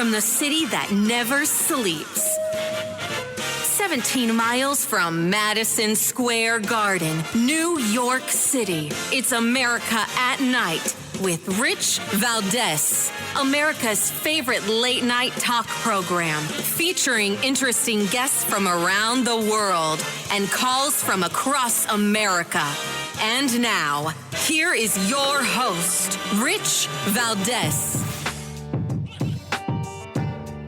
from the city that never sleeps. 17 miles from Madison Square Garden, New York City. It's America at Night with Rich Valdez, America's favorite late-night talk program, featuring interesting guests from around the world and calls from across America. And now, here is your host, Rich Valdez.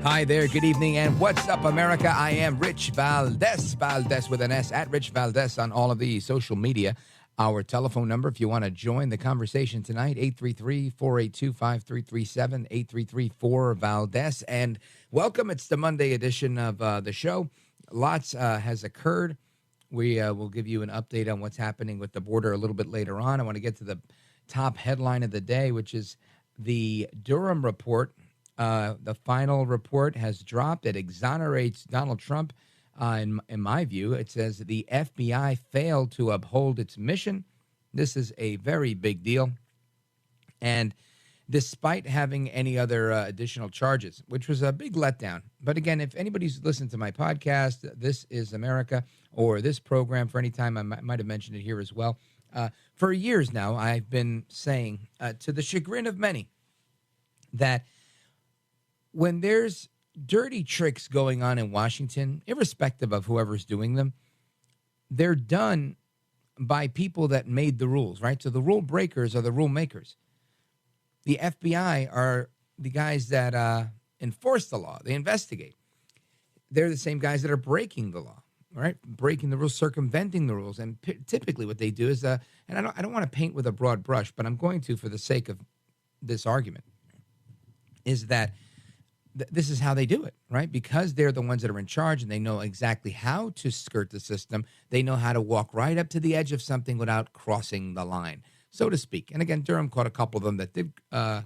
Hi there, good evening, and what's up, America? I am Rich Valdez, Valdez with an S, at Rich Valdez on all of the social media. Our telephone number, if you want to join the conversation tonight, 833-482-5337, 833-4-VALDEZ. And welcome, it's the Monday edition of the show. Lots has occurred. We will give you an update on what's happening with the border a little bit later on. I want to get to the top headline of the day, which is the Durham report. The final report has dropped. It exonerates Donald Trump. In my view, it says the FBI failed to uphold its mission. This is a very big deal. And despite having any other additional charges, which was a big letdown. But again, if anybody's listened to my podcast, This is America, or this program for any time, I might have mentioned it here as well. For years now, I've been saying, to the chagrin of many, that when there's dirty tricks going on in Washington, irrespective of whoever's doing them, they're done by people that made the rules, right? So the rule breakers are the rule makers. The FBI are the guys that enforce the law. They investigate. They're the same guys that are breaking the law, right? Breaking the rules, circumventing the rules. And typically what they do is, and I don't want to paint with a broad brush, but I'm going to for the sake of this argument, is that this is how they do it, right? Because they're the ones that are in charge and they know exactly how to skirt the system. They know how to walk right up to the edge of something without crossing the line, so to speak. And again, Durham caught a couple of them that did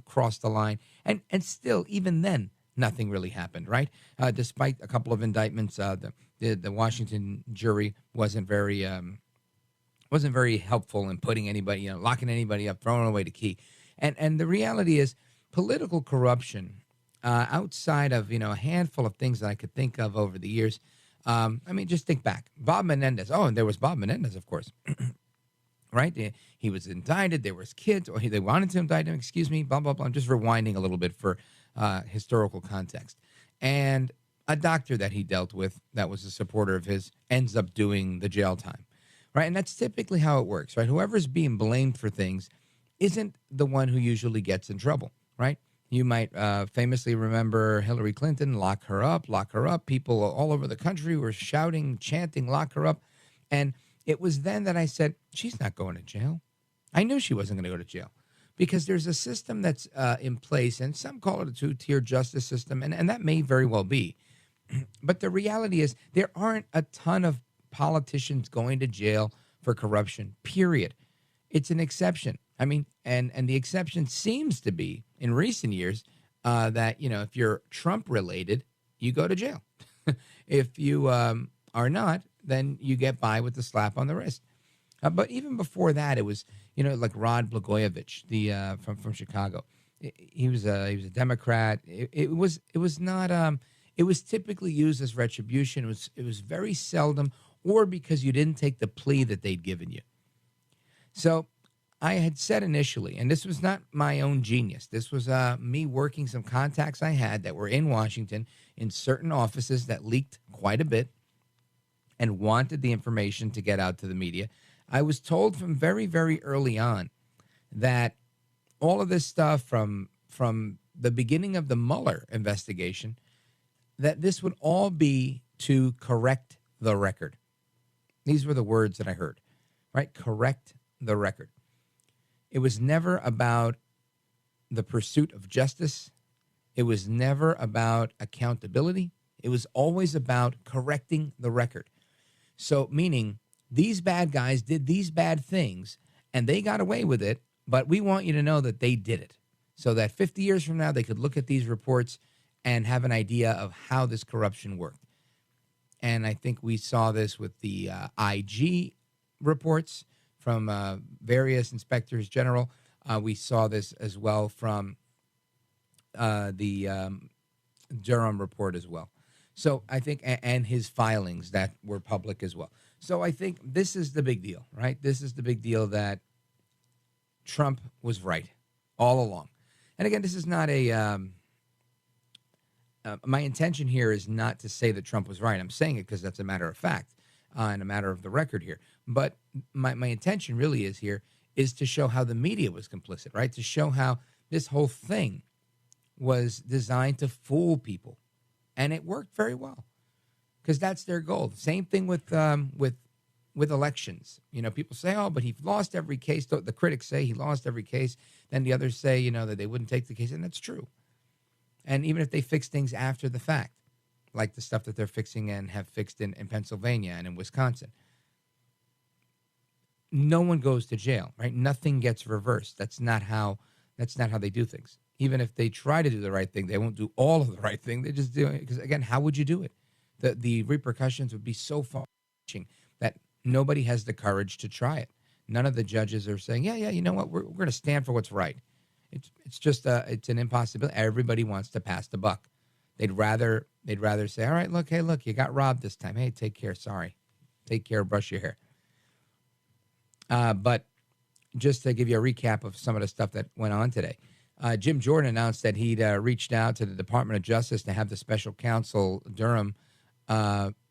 cross the line. And still, even then, nothing really happened, right? Despite a couple of indictments, the Washington jury wasn't very helpful in putting anybody, locking anybody up, throwing away the key. And the reality is political corruption, outside of, a handful of things that I could think of over the years. Just think back. Bob Menendez. Oh, and there was Bob Menendez, of course. Right? He was indicted. There was kids. Or they wanted to indict him. Blah, blah, blah. I'm just rewinding a little bit for historical context. And a doctor that he dealt with that was a supporter of his ends up doing the jail time. Right? And that's typically how it works, right? Whoever's being blamed for things isn't the one who usually gets in trouble, right? You might famously remember Hillary Clinton, lock her up, lock her up. People all over the country were shouting, chanting, lock her up. And it was then that I said, she's not going to jail. I knew she wasn't going to go to jail because there's a system that's in place, and some call it a two-tier justice system, and that may very well be. But the reality is there aren't a ton of politicians going to jail for corruption, period. It's an exception. And the exception seems to be, in recent years, that, if you're Trump-related, you go to jail. If you are not, then you get by with the slap on the wrist. But even before that, it was, like Rod Blagojevich, from Chicago. He was a Democrat. It was not. It was typically used as retribution. It was very seldom, or because you didn't take the plea that they'd given you. So I had said initially, and this was not my own genius. This was me working some contacts I had that were in Washington in certain offices that leaked quite a bit and wanted the information to get out to the media. I was told from very, very early on that all of this stuff from the beginning of the Mueller investigation, that this would all be to correct the record. These were the words that I heard, right? Correct the record. It was never about the pursuit of justice. It was never about accountability. It was always about correcting the record. So meaning these bad guys did these bad things and they got away with it, but we want you to know that they did it so that 50 years from now they could look at these reports and have an idea of how this corruption worked. And I think we saw this with the IG reports from various inspectors general. We saw this as well from the Durham report as well. So I think, and his filings that were public as well. So I think this is the big deal, right? This is the big deal that Trump was right all along. And again, this is not my intention here is not to say that Trump was right. I'm saying it because that's a matter of fact and a matter of the record here. But my intention really is to show how the media was complicit, right? To show how this whole thing was designed to fool people. And it worked very well because that's their goal. Same thing with elections. You know, people say, oh, but he lost every case. The critics say he lost every case. Then the others say, you know, that they wouldn't take the case. And that's true. And even if they fix things after the fact, like the stuff that they're fixing and have fixed in Pennsylvania and in Wisconsin, no one goes to jail, right? Nothing gets reversed. That's not how they do things. Even if they try to do the right thing, they won't do all of the right thing. They just do it because, again, how would you do it? The repercussions would be so far-reaching that nobody has the courage to try it. None of the judges are saying, yeah, you know what, we're going to stand for what's right. It's just it's an impossibility. Everybody wants to pass the buck. They'd rather say, all right, look, you got robbed this time. Hey, take care. Sorry, take care. Brush your hair. But just to give you a recap of some of the stuff that went on today, Jim Jordan announced that he'd reached out to the Department of Justice to have the special counsel Durham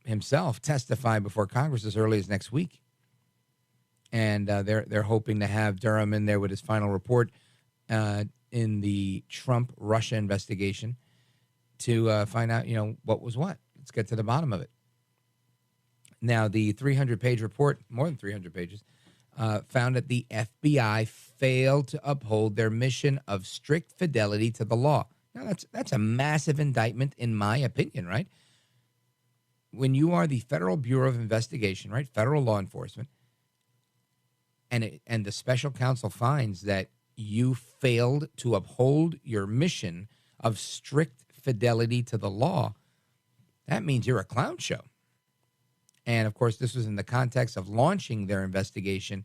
himself testify before Congress as early as next week, and they're hoping to have Durham in there with his final report in the Trump-Russia investigation to find out, you know, what was what. Let's get to the bottom of it. Now, the 300-page report, more than 300 pages, found that the FBI failed to uphold their mission of strict fidelity to the law. Now, that's a massive indictment, in my opinion, right? When you are the Federal Bureau of Investigation, right, federal law enforcement, and the special counsel finds that you failed to uphold your mission of strict fidelity to the law, that means you're a clown show. And, of course, this was in the context of launching their investigation,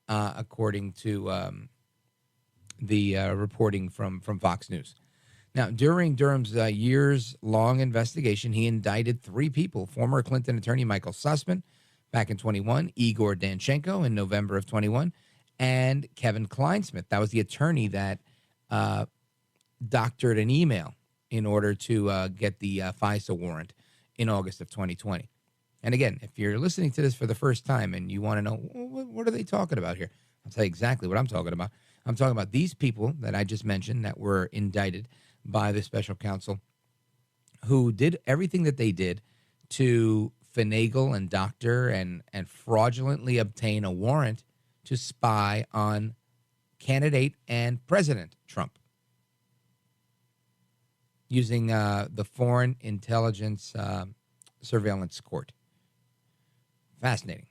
according to the reporting from Fox News. Now, during Durham's years-long investigation, he indicted 3 people: former Clinton attorney Michael Sussman back in 21, Igor Danchenko in November of 21, and Kevin Kleinsmith. That was the attorney that doctored an email in order to get the FISA warrant in August of 2020. And again, if you're listening to this for the first time and you want to know, what are they talking about here? I'll tell you exactly what I'm talking about. I'm talking about these people that I just mentioned that were indicted by the special counsel, who did everything that they did to finagle and doctor and fraudulently obtain a warrant to spy on candidate and President Trump using the Foreign Intelligence Surveillance Court. Fascinating.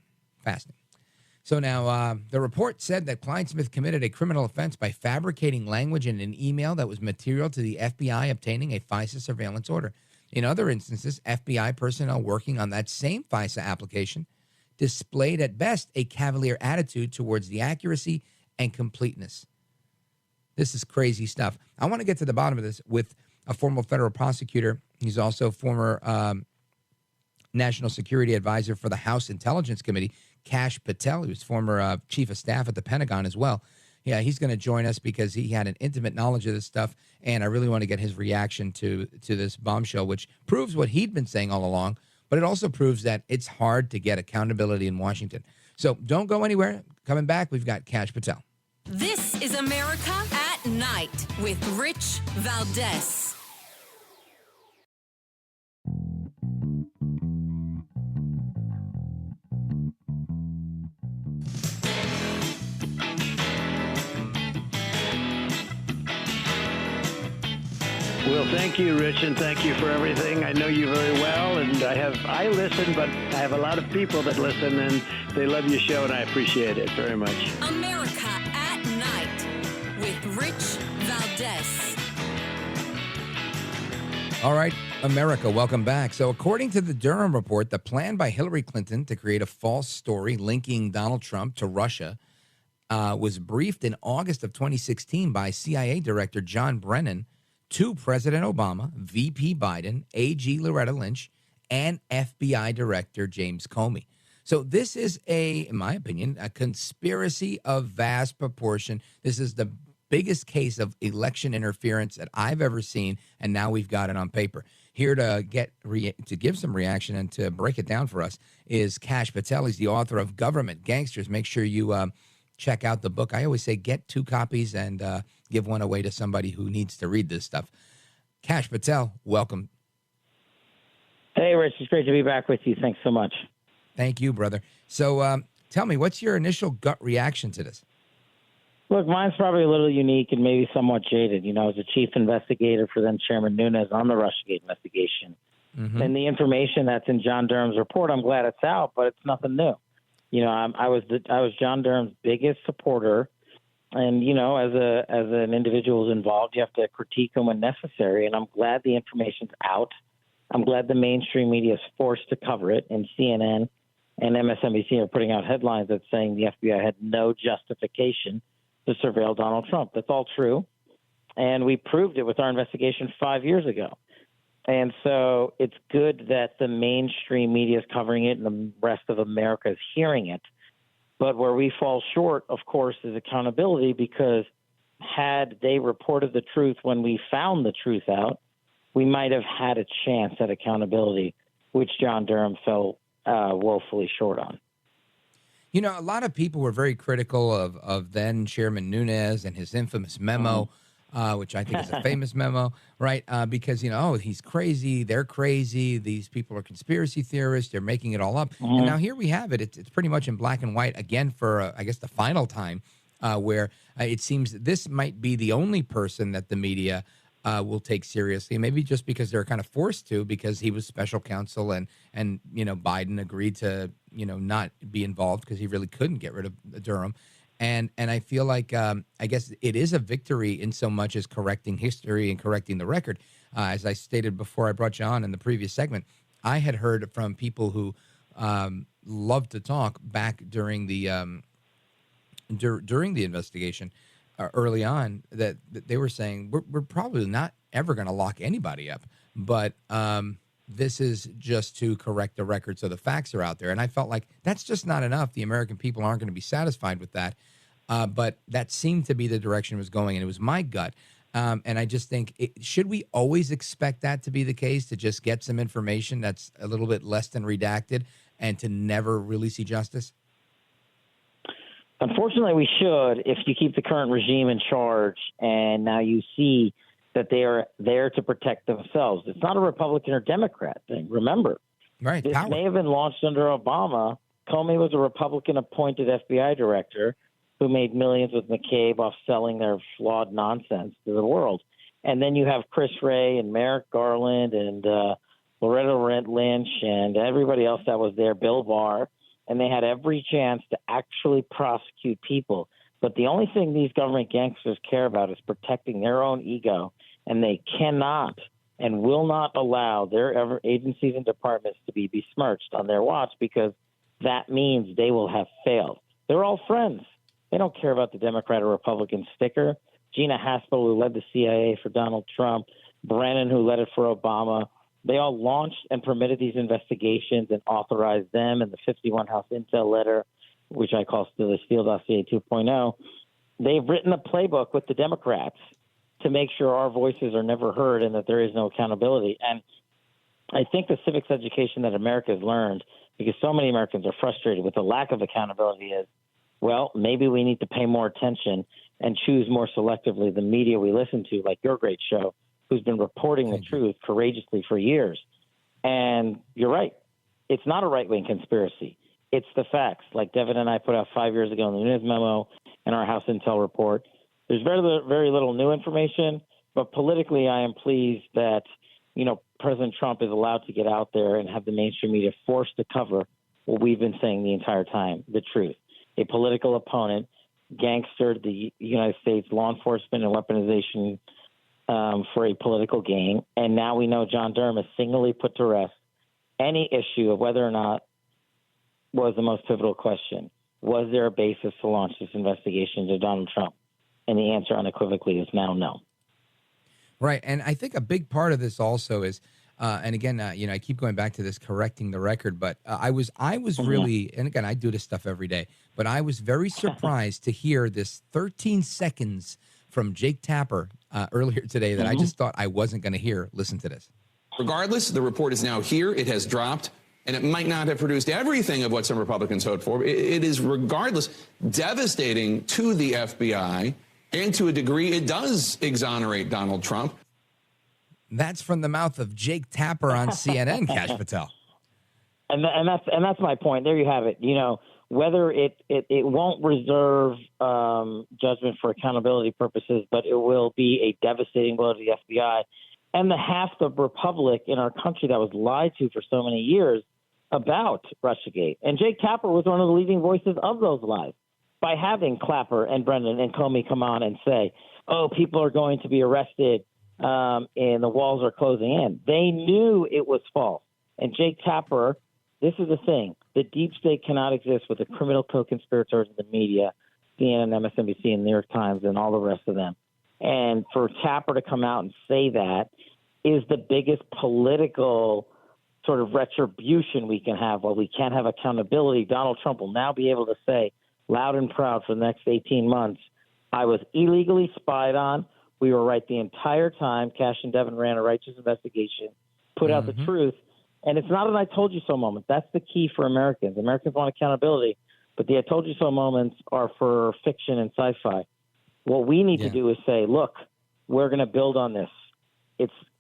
So now the report said that Kleinsmith committed a criminal offense by fabricating language in an email that was material to the FBI obtaining a FISA surveillance order. In other instances, FBI personnel working on that same FISA application displayed at best a cavalier attitude towards the accuracy and completeness. This is crazy stuff. I want to get to the bottom of this with a former federal prosecutor. He's also former National Security Advisor for the House Intelligence Committee, Kash Patel. He was former Chief of Staff at the Pentagon as well. Yeah, he's going to join us because he had an intimate knowledge of this stuff, and I really want to get his reaction to this bombshell, which proves what he'd been saying all along, but it also proves that it's hard to get accountability in Washington. So don't go anywhere. Coming back, we've got Kash Patel. This is America at Night with Rich Valdez. Well, thank you, Rich, and thank you for everything. I know you very well, and I listen, but I have a lot of people that listen, and they love your show, and I appreciate it very much. America at Night with Rich Valdez. All right, America, welcome back. So according to the Durham report, the plan by Hillary Clinton to create a false story linking Donald Trump to Russia was briefed in August of 2016 by CIA Director John Brennan to President Obama, VP Biden, AG Loretta Lynch, and FBI Director James Comey. So this is in my opinion, a conspiracy of vast proportion. This is the biggest case of election interference that I've ever seen, and now we've got it on paper. Here to give some reaction and to break it down for us is Kash Patel. He's the author of Government Gangsters. Make sure you check out the book. I always say get 2 copies and give one away to somebody who needs to read this stuff. Kash Patel, welcome. Hey, Rich. It's great to be back with you. Thanks so much. Thank you, brother. So tell me, what's your initial gut reaction to this? Look, mine's probably a little unique and maybe somewhat jaded. You know, as a chief investigator for then Chairman Nunes on the Russiagate investigation. Mm-hmm. And the information that's in John Durham's report, I'm glad it's out, but it's nothing new. You know, I was John Durham's biggest supporter. And, you know, as an individual who's involved, you have to critique him when necessary. And I'm glad the information's out. I'm glad the mainstream media is forced to cover it, and CNN and MSNBC are putting out headlines that saying the FBI had no justification to surveil Donald Trump. That's all true. And we proved it with our investigation 5 years ago. And so it's good that the mainstream media is covering it and the rest of America is hearing it. But where we fall short, of course, is accountability, because had they reported the truth when we found the truth out, we might have had a chance at accountability, which John Durham fell woefully short on. You know, a lot of people were very critical of then Chairman Nunes and his infamous memo, which I think is a famous memo, right? Because, you know, he's crazy, they're crazy, these people are conspiracy theorists, they're making it all up. And now here we have it. It's pretty much in black and white again for, I guess, the final time, where it seems that this might be the only person that the media will take seriously, maybe just because they're kind of forced to, because he was special counsel and you know, Biden agreed to, you know, not be involved because he really couldn't get rid of Durham. And I feel like I guess it is a victory in so much as correcting history and correcting the record. As I stated before I brought you on in the previous segment, I had heard from people who loved to talk back during the investigation early on that they were saying we're probably not ever going to lock anybody up, but this is just to correct the record so the facts are out there. And I felt like that's just not enough. The American people aren't going to be satisfied with that. But that seemed to be the direction it was going, and it was my gut. And I just think, should we always expect that to be the case, to just get some information that's a little bit less than redacted and to never really see justice? Unfortunately, we should, if you keep the current regime in charge, and now you see that they are there to protect themselves. It's not a Republican or Democrat thing. Remember, right? This Power may have been launched under Obama. Comey was a Republican-appointed FBI director who made millions with McCabe off selling their flawed nonsense to the world. And then you have Chris Wray and Merrick Garland and Loretta Lynch and everybody else that was there, Bill Barr, and they had every chance to actually prosecute people. But the only thing these government gangsters care about is protecting their own ego, and they cannot and will not allow their agencies and departments to be besmirched on their watch, because that means they will have failed. They're all friends. They don't care about the Democrat or Republican sticker. Gina Haspel, who led the CIA for Donald Trump, Brennan, who led it for Obama, they all launched and permitted these investigations and authorized them, and the 51 House Intel letter, which I call the Steele Dossier 2.0. They've written a playbook with the Democrats to make sure our voices are never heard and that there is no accountability. And I think the civics education that America has learned, because so many Americans are frustrated with the lack of accountability, is, well, maybe we need to pay more attention and choose more selectively the media we listen to, like your great show, who's been reporting the truth courageously for years. And you're right. It's not a right-wing conspiracy. It's the facts, like Devin and I put out 5 years ago in the Nunes memo and our House Intel report. There's very little new information, but politically I am pleased that, you know, President Trump is allowed to get out there and have the mainstream media forced to cover what we've been saying the entire time, the truth. A political opponent gangstered the United States law enforcement and weaponization for a political gain, and now we know John Durham has singly put to rest any issue of whether or not was the most pivotal question. Was there a basis to launch this investigation into Donald Trump? And the answer unequivocally is now no. Right. And I think a big part of this also is, and again, I keep going back to this correcting the record, but I was really, and again, I do this stuff every day, but I was very surprised to hear this 13 seconds from Jake Tapper earlier today that I just thought I wasn't going to hear. Listen to this. Regardless, the report is now here. It has dropped, and it might not have produced everything of what some Republicans hoped for. It is, regardless, devastating to the FBI, and to a degree, it does exonerate Donald Trump. That's from the mouth of Jake Tapper on CNN, Kash Patel. And that's my point. There you have it. Whether it won't reserve judgment for accountability purposes, but it will be a devastating blow to the FBI and the half the republic in our country that was lied to for so many years about Russiagate. And Jake Tapper was one of the leading voices of those lies by having Clapper and Brennan and Comey come on and say, oh, people are going to be arrested and the walls are closing in. They knew it was false. And Jake Tapper, this is the thing. The deep state cannot exist with the criminal co-conspirators in the media, CNN, MSNBC, and New York Times, and all the rest of them. And for Tapper to come out and say that is the biggest political sort of retribution we can have. While we can't have accountability, Donald Trump will now be able to say loud and proud for the next 18 months, I was illegally spied on. We were right the entire time. Kash and Devin ran a righteous investigation, put out the truth. And it's not an I told you so moment. That's the key for Americans. Americans want accountability, but the I told you so moments are for fiction and sci-fi. What we need to do is say, look, we're going to build on this.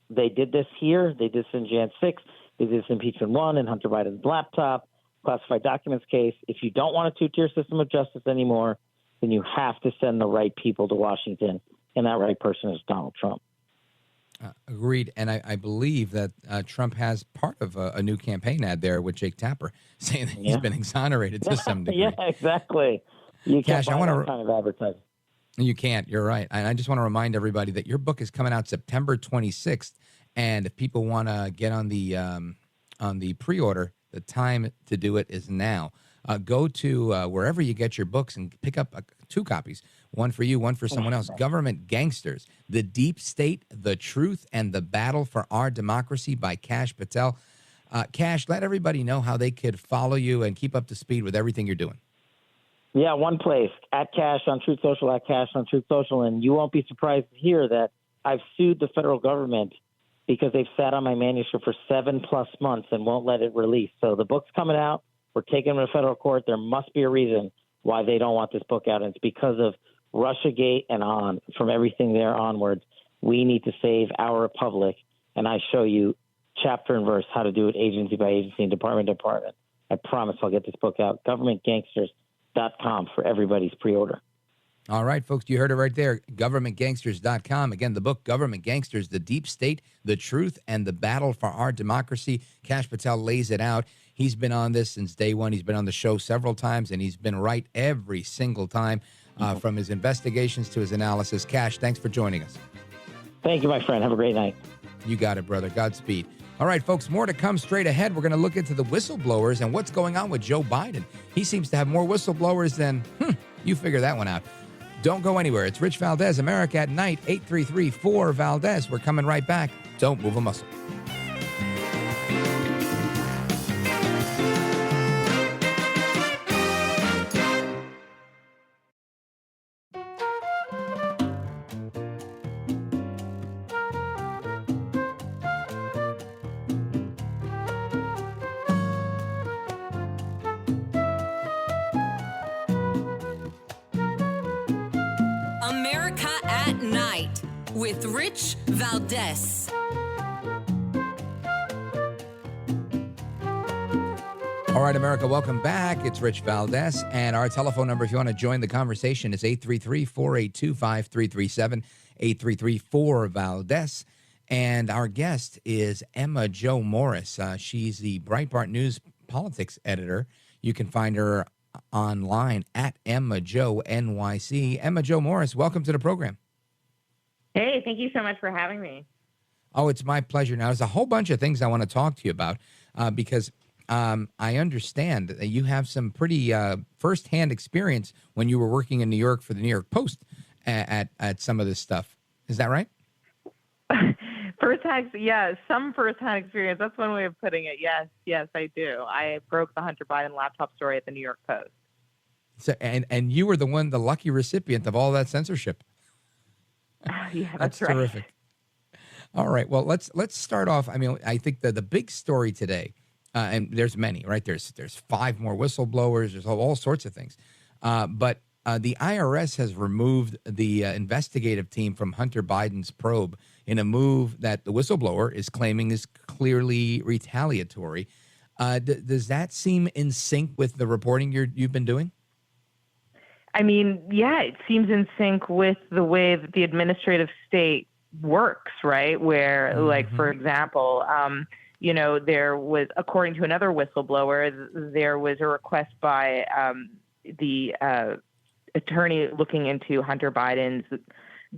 They did this here. They did this in Jan 6. They did this in impeachment 1 and Hunter Biden's laptop, classified documents case. If you don't want a two-tier system of justice anymore, then you have to send the right people to Washington, and that right person is Donald Trump. Agreed. And I believe that Trump has part of a new campaign ad there with Jake Tapper saying that he's been exonerated to some degree. Yeah, exactly. You Kash, can't buy that kind of advertising. You can't. You're right. And I just want to remind everybody that your book is coming out September 26th. And if people want to get on the pre-order, the time to do it is now. Go to wherever you get your books and pick up 2 copies, one for you, one for someone else. Government Gangsters, The Deep State, The Truth, and the Battle for Our Democracy by Kash Patel. Kash, let everybody know how they could follow you and keep up to speed with everything you're doing. Yeah, one place, at Kash on Truth Social, at Kash on Truth Social. And you won't be surprised to hear that I've sued the federal government because they've sat on my manuscript for 7+ months and won't let it release. So the book's coming out. We're taking them to federal court. There must be a reason why they don't want this book out. And it's because of Russiagate and on. From everything there onwards, we need to save our republic. And I show you chapter and verse how to do it agency by agency and department by department. I promise I'll get this book out. GovernmentGangsters.com for everybody's pre-order. All right, folks, you heard it right there. GovernmentGangsters.com. Again, the book, Government Gangsters, The Deep State, The Truth, and the Battle for Our Democracy. Kash Patel lays it out. He's been on this since day one. He's been on the show several times, and he's been right every single time, from his investigations to his analysis. Kash, thanks for joining us. Thank you, my friend. Have a great night. You got it, brother. Godspeed. All right, folks, more to come straight ahead. We're going to look into the whistleblowers and what's going on with Joe Biden. He seems to have more whistleblowers than, you figure that one out. Don't go anywhere. It's Rich Valdez, America at Night, 833-4-VALDEZ. We're coming right back. Don't move a muscle. America at Night with Rich Valdez. All right, America, welcome back. It's Rich Valdez, and our telephone number, if you want to join the conversation, is 833-482-5337, 833-4-VALDEZ. And our guest is Emma-Jo Norris. She's the Breitbart News politics editor. You can find her online at Emma-Jo NYC. Emma-Jo Norris, welcome to the program. Hey, thank you so much for having me. Oh, it's my pleasure. Now, there's a whole bunch of things I want to talk to you about because I understand that you have some pretty firsthand experience when you were working in New York for the New York Post at some of this stuff. Is that right? some firsthand experience. That's one way of putting it. Yes, I do. I broke the Hunter Biden laptop story at the New York Post. So, and you were the lucky recipient of all that censorship. Yeah, That's right. terrific. All right. Well, let's start off. I mean, I think the big story today, and there's many, right? There's 5 more whistleblowers. There's all sorts of things. But the IRS has removed the investigative team from Hunter Biden's probe in a move that the whistleblower is claiming is clearly retaliatory. Does that seem in sync with the reporting you've been doing? I mean, yeah, it seems in sync with the way that the administrative state works, right? Where, like, for example, there was, according to another whistleblower, there was a request by the attorney looking into Hunter Biden's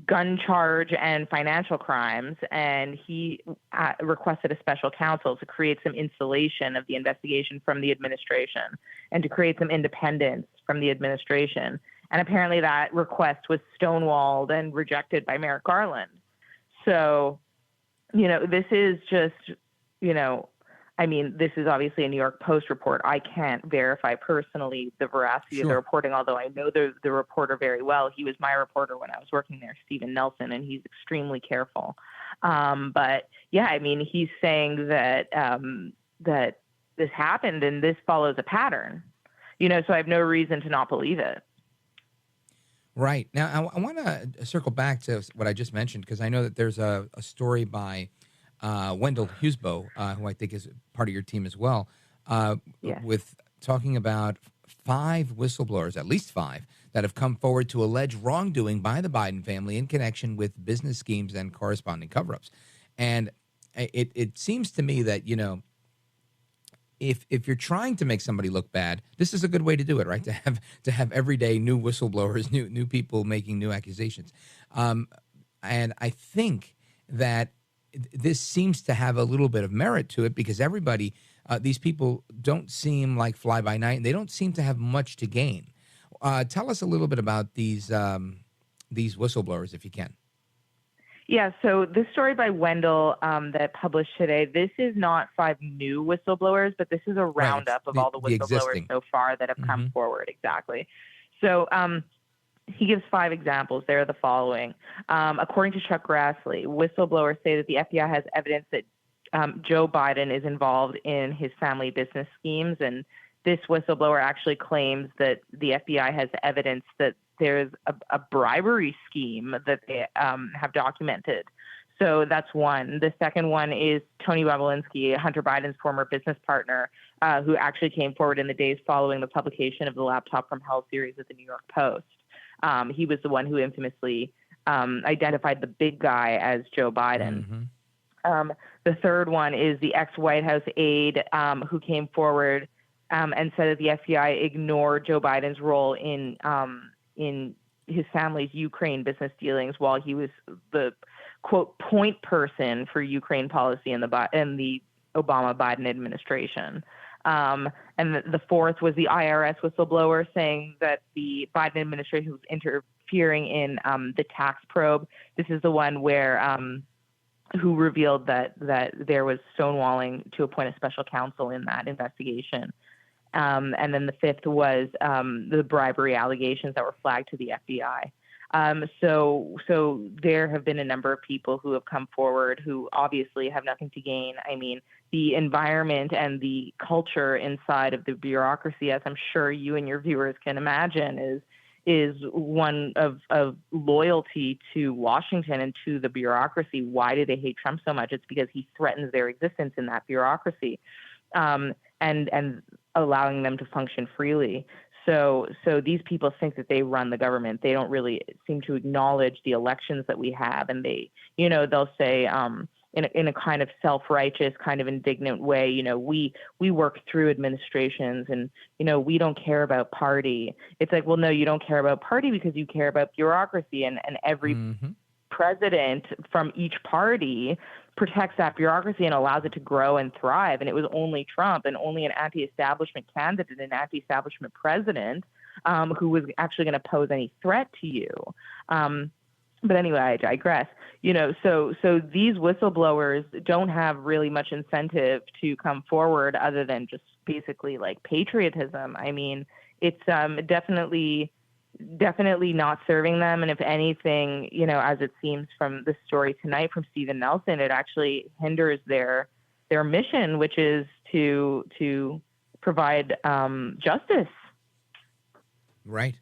gun charge and financial crimes, and he requested a special counsel to create some insulation of the investigation from the administration and to create some independence from the administration. And apparently that request was stonewalled and rejected by Merrick Garland. So, this is just, this is obviously a New York Post report. I can't verify personally the veracity of the reporting, although I know the reporter very well. He was my reporter when I was working there, Stephen Nelson, and he's extremely careful. But yeah, I mean, he's saying that that this happened and this follows a pattern. So I have no reason to not believe it. Right. Now, I want to circle back to what I just mentioned, because I know that there's a story by Wendell Husebo, who I think is part of your team as well, with talking about 5 whistleblowers, at least 5, that have come forward to allege wrongdoing by the Biden family in connection with business schemes and corresponding cover-ups. And it seems to me that, if you're trying to make somebody look bad, this is a good way to do it, right? To have every day new whistleblowers, new people making new accusations. And I think that this seems to have a little bit of merit to it, because everybody, these people don't seem like fly by night, and they don't seem to have much to gain. Tell us a little bit about these whistleblowers, if you can. Yeah, so this story by Wendell that published today, this is not 5 new whistleblowers, but this is a roundup of all the whistleblowers so far that have come forward. Exactly. So he gives 5 examples. They're the following. According to Chuck Grassley, whistleblowers say that the FBI has evidence that Joe Biden is involved in his family business schemes, and this whistleblower actually claims that the FBI has evidence that there's a bribery scheme that they have documented. So that's one. The second one is Tony Bobulinski, Hunter Biden's former business partner, who actually came forward in the days following the publication of the Laptop from Hell series at the New York Post. He was the one who infamously identified the big guy as Joe Biden. The third one is the ex-White House aide who came forward and said that the FBI ignored Joe Biden's role in his family's Ukraine business dealings while he was the, quote, point person for Ukraine policy in the Obama-Biden administration. And the fourth was the IRS whistleblower saying that the Biden administration was interfering in the tax probe. This is the one where who revealed that there was stonewalling to appoint a special counsel in that investigation. And then the fifth was the bribery allegations that were flagged to the FBI. So there have been a number of people who have come forward who obviously have nothing to gain. I mean, the environment and the culture inside of the bureaucracy, as I'm sure you and your viewers can imagine, is one of loyalty to Washington and to the bureaucracy. Why do they hate Trump so much? It's because he threatens their existence in that bureaucracy. And allowing them to function freely. So these people think that they run the government. They don't really seem to acknowledge the elections that we have. And they, they'll say in a kind of self-righteous, kind of indignant way, we work through administrations and, we don't care about party. It's like, well, no, you don't care about party because you care about bureaucracy, and every president from each party protects that bureaucracy and allows it to grow and thrive. And it was only Trump and only an anti-establishment candidate, an anti-establishment president who was actually going to pose any threat to you. But anyway, I digress. So these whistleblowers don't have really much incentive to come forward other than just basically like patriotism. I mean, it's definitely not serving them. And if anything, as it seems from the story tonight from Stephen Nelson, it actually hinders their mission, which is to provide justice. Right.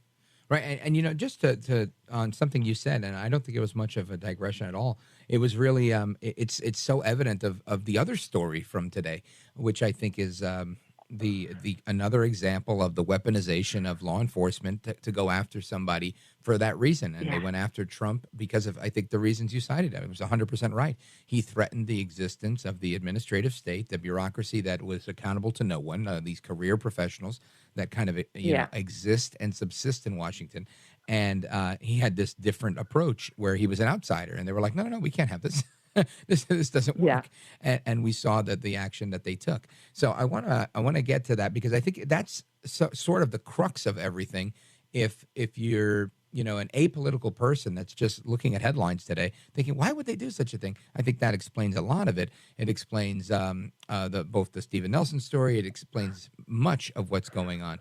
Right. And just to on something you said, and I don't think it was much of a digression at all. It was really it's so evident of the other story from today, which I think is the another example of the weaponization of law enforcement to go after somebody for that reason. And They went after Trump because of, I think, the reasons you cited. It was 100% right. He threatened the existence of the administrative state, the bureaucracy that was accountable to no one, these career professionals that kind of exist and subsist in Washington. And he had this different approach where he was an outsider, and they were like, no, we can't have this. this doesn't work. And we saw that the action that they took. So I want to get to that, because I think that's sort of the crux of everything. If you're an apolitical person that's just looking at headlines today, thinking, why would they do such a thing? I think that explains a lot of it. It explains both the Stephen Nelson story. It explains much of what's going on,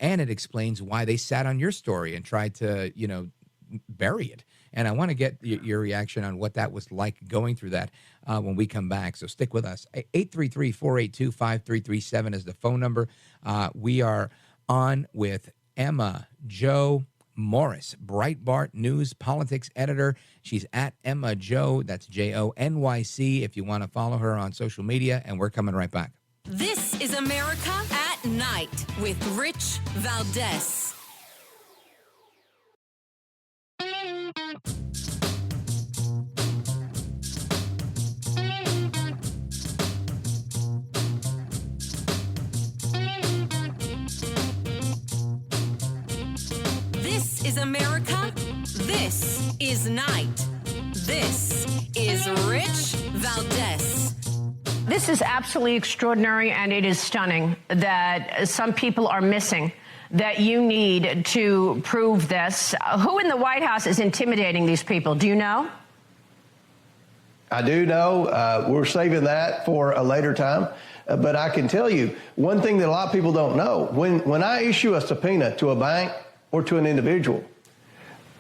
and it explains why they sat on your story and tried to bury it. And I want to get your reaction on what that was like going through that when we come back. So stick with us. 833-482-5337 is the phone number. We are on with Emma-Jo Norris, Breitbart News politics editor. She's at Emma-Jo, that's JONYC, if you want to follow her on social media. And we're coming right back. This is America at Night with Rich Valdez. This is America. This is Night. This is Rich Valdez. This is absolutely extraordinary, and it is stunning that some people are missing, that you need to prove this. Who in the White House is intimidating these people? Do you know? I do know. We're saving that for a later time. But I can tell you one thing that a lot of people don't know. When I issue a subpoena to a bank or to an individual,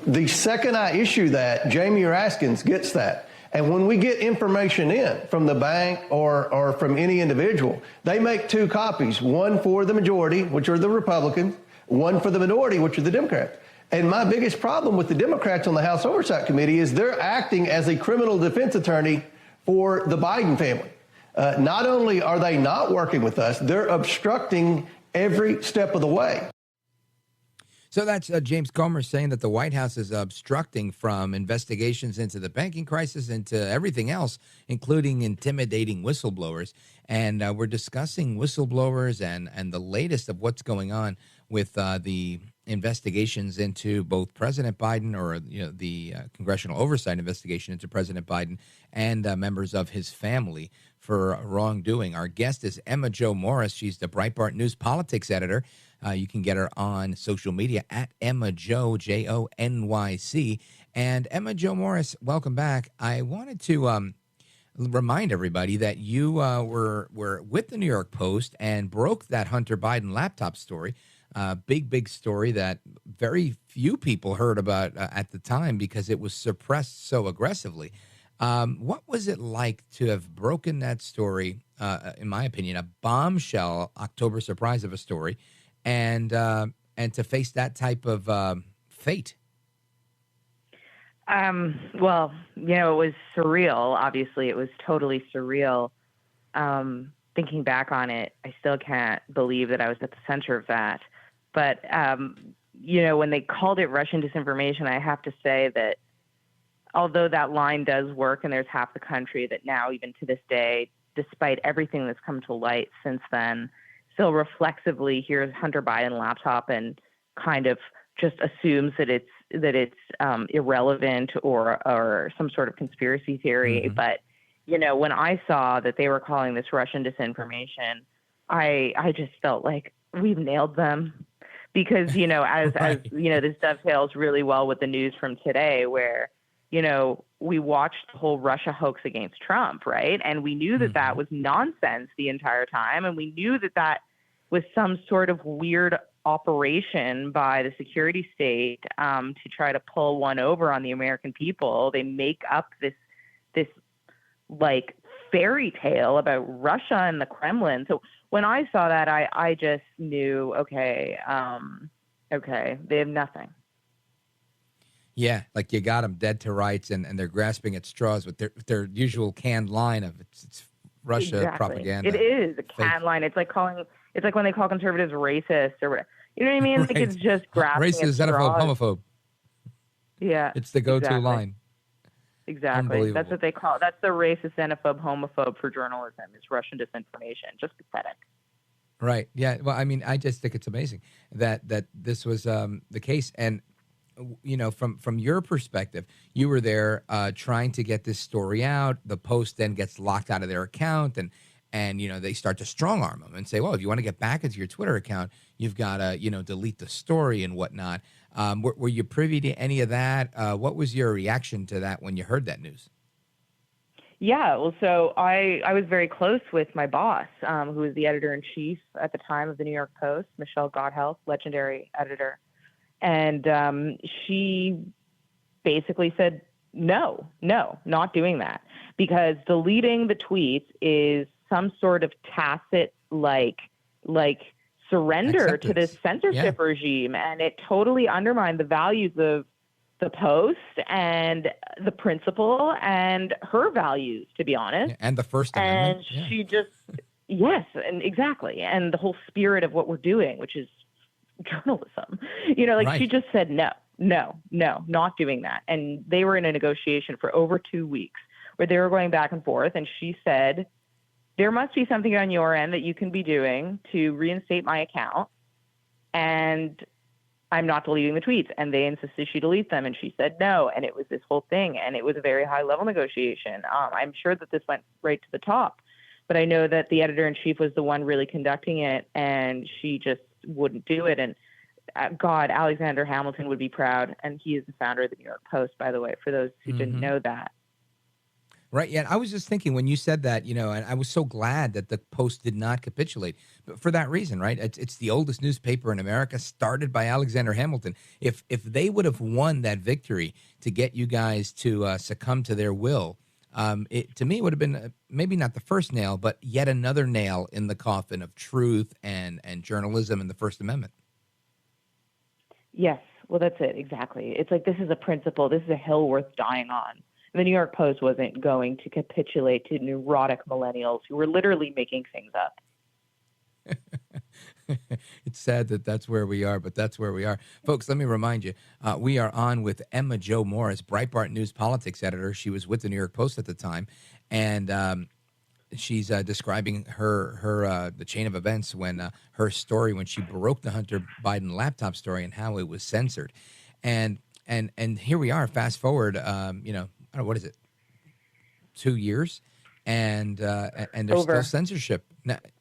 the second I issue that, Jamie Raskins gets that. And when we get information in from the bank or from any individual, they make two copies, one for the majority, which are the Republicans, one for the minority, which are the Democrats. And my biggest problem with the Democrats on the House Oversight Committee is they're acting as a criminal defense attorney for the Biden family. Not only are they not working with us, they're obstructing every step of the way. So that's James Comer saying that the White House is obstructing from investigations into the banking crisis, into everything else, including intimidating whistleblowers. And we're discussing whistleblowers and the latest of what's going on with the investigations into both President Biden, or the congressional oversight investigation into President Biden and members of his family for wrongdoing. Our guest is Emma-Jo Norris. She's the Breitbart News politics editor. You can get her on social media at Emma-Jo, JONYC. And Emma-Jo Norris, welcome back. I wanted to remind everybody that you were with the New York Post and broke that Hunter Biden laptop story. Big story that very few people heard about at the time because it was suppressed so aggressively. What was it like to have broken that story, in my opinion, a bombshell October surprise of a story, and to face that type of fate? Well, it was surreal. Obviously, it was totally surreal. Thinking back on it, I still can't believe that I was at the center of that. But, when they called it Russian disinformation, I have to say that although that line does work, and there's half the country that now, even to this day, despite everything that's come to light since then, still reflexively hears Hunter Biden laptop and kind of just assumes that it's irrelevant or some sort of conspiracy theory. Mm-hmm. But, when I saw that they were calling this Russian disinformation, I just felt like we've nailed them. Because, as this dovetails really well with the news from today, where, we watched the whole Russia hoax against Trump, right? And we knew that that was nonsense the entire time. And we knew that that was some sort of weird operation by the security state to try to pull one over on the American people. They make up this like fairy tale about Russia and the Kremlin. So when I saw that, I just knew, okay, they have nothing. Yeah, like you got them dead to rights, and they're grasping at straws with their usual canned line of it's Russia propaganda. It is a canned line. It's like when they call conservatives racist or whatever. You know what I mean? Right. Like it's just grasping racist, at straws. xenophobe, homophobe. Yeah, it's the go-to line. Exactly. That's what they call it. That's the racist, xenophobe, homophobe for journalism. Is Russian disinformation. Just pathetic. Right. Yeah. Well, I mean, I just think it's amazing that this was the case. And, from your perspective, you were there trying to get this story out. The Post then gets locked out of their account, and they start to strong arm them and say, well, if you want to get back into your Twitter account, you've got to, delete the story and whatnot. Were you privy to any of that? What was your reaction to that when you heard that news? Yeah, well, so I was very close with my boss, who was the editor-in-chief at the time of the New York Post, Michelle Godhealth, legendary editor. And she basically said, no, not doing that. Because deleting the tweets is some sort of tacit, like surrender to this censorship regime. And it totally undermined the values of the Post and the principal and her values, to be honest. And the First Amendment. And she just, yes, and exactly. And the whole spirit of what we're doing, which is journalism. She just said, no, not doing that. And they were in a negotiation for over 2 weeks where they were going back and forth. And she said, there must be something on your end that you can be doing to reinstate my account. And I'm not deleting the tweets. And they insisted she delete them. And she said no. And it was this whole thing. And it was a very high level negotiation. I'm sure that this went right to the top. But I know that the editor-in-chief was the one really conducting it. And she just wouldn't do it. And God, Alexander Hamilton would be proud. And he is the founder of the New York Post, by the way, for those who didn't know that. Right. Yeah. I was just thinking when you said that, and I was so glad that the Post did not capitulate, but for that reason, right? It's the oldest newspaper in America, started by Alexander Hamilton. If they would have won that victory to get you guys to succumb to their will, to me, it would have been maybe not the first nail, but yet another nail in the coffin of truth and journalism and the First Amendment. Yes. Well, that's it. Exactly. It's like, this is a principle. This is a hill worth dying on. The New York Post wasn't going to capitulate to neurotic millennials who were literally making things up. It's sad that that's where we are, but that's where we are. Folks, let me remind you, we are on with Emma-Jo Norris, Breitbart News politics editor. She was with the New York Post at the time, and she's describing her the chain of events when her story, when she broke the Hunter Biden laptop story and how it was censored. And here we are, fast forward, what is it, 2 years, and there's still censorship.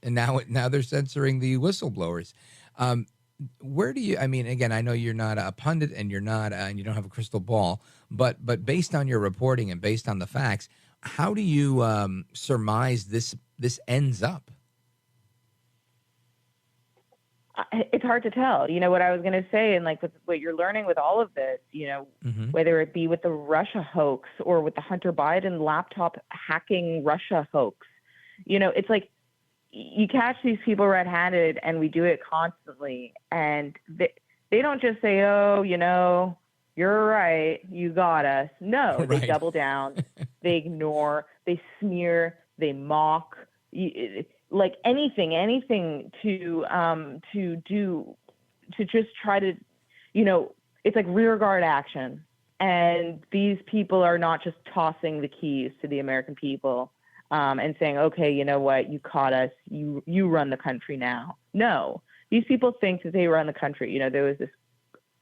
Now they're censoring the whistleblowers. Where do you? I mean, again, I know you're not a pundit and you're not, and you don't have a crystal ball. But based on your reporting and based on the facts, how do you surmise this ends up? It's hard to tell. What I was going to say, and like with what you're learning with all of this, whether it be with the Russia hoax or with the Hunter Biden laptop hacking Russia hoax, it's like you catch these people red-handed, and we do it constantly. And they don't just say, oh, you're right, you got us. No, right. They double down, they ignore, they smear, they mock. Like anything to just try to, it's like rearguard action. And these people are not just tossing the keys to the American people and saying, okay, you know what, you caught us, you run the country now. No, these people think that they run the country. There was this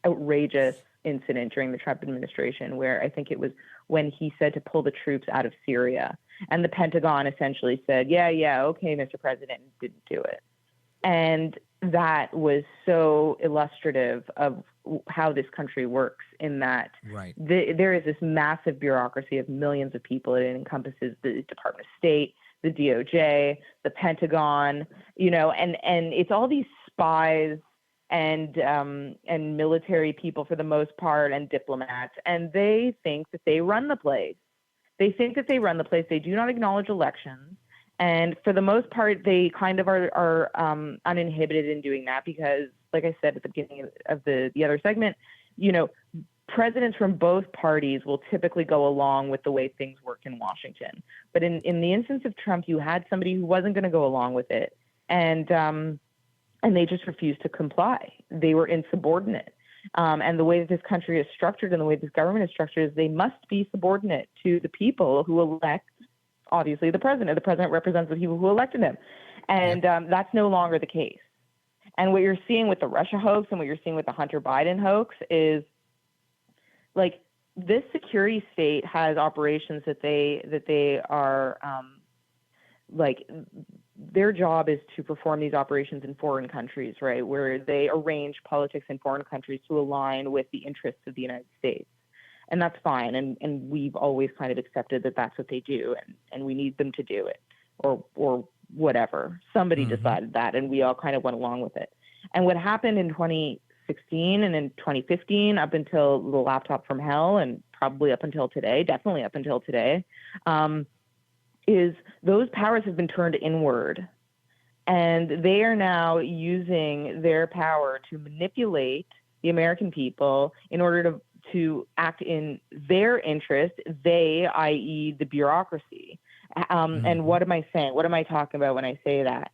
outrageous incident during the Trump administration where I think it was when he said to pull the troops out of Syria. And the Pentagon essentially said, yeah, okay, Mr. President, didn't do it. And that was so illustrative of how this country works, in that there is this massive bureaucracy of millions of people. It encompasses the Department of State, the DOJ, the Pentagon, and it's all these spies and military people for the most part, and diplomats, and they think that they run the place. They do not acknowledge elections. And for the most part, they kind of are uninhibited in doing that because, like I said at the beginning of the other segment, presidents from both parties will typically go along with the way things work in Washington. But in the instance of Trump, you had somebody who wasn't going to go along with it, and they just refused to comply. They were insubordinate. And the way that this country is structured and the way this government is structured is they must be subordinate to the people who elect, obviously, the president. The president represents the people who elected him. And that's no longer the case. And what you're seeing with the Russia hoax and what you're seeing with the Hunter Biden hoax is, like, this security state has operations that they are like, their job is to perform these operations in foreign countries, right, where they arrange politics in foreign countries to align with the interests of the United States. And that's fine. And we've always kind of accepted that that's what they do, and we need them to do it, or whatever. Somebody decided that, and we all kind of went along with it. And what happened in 2016 and in 2015, up until the laptop from hell, and probably up until today, definitely up until today, is those powers have been turned inward. And they are now using their power to manipulate the American people in order to act in their interest, they, i.e. the bureaucracy. And what am I saying? What am I talking about when I say that?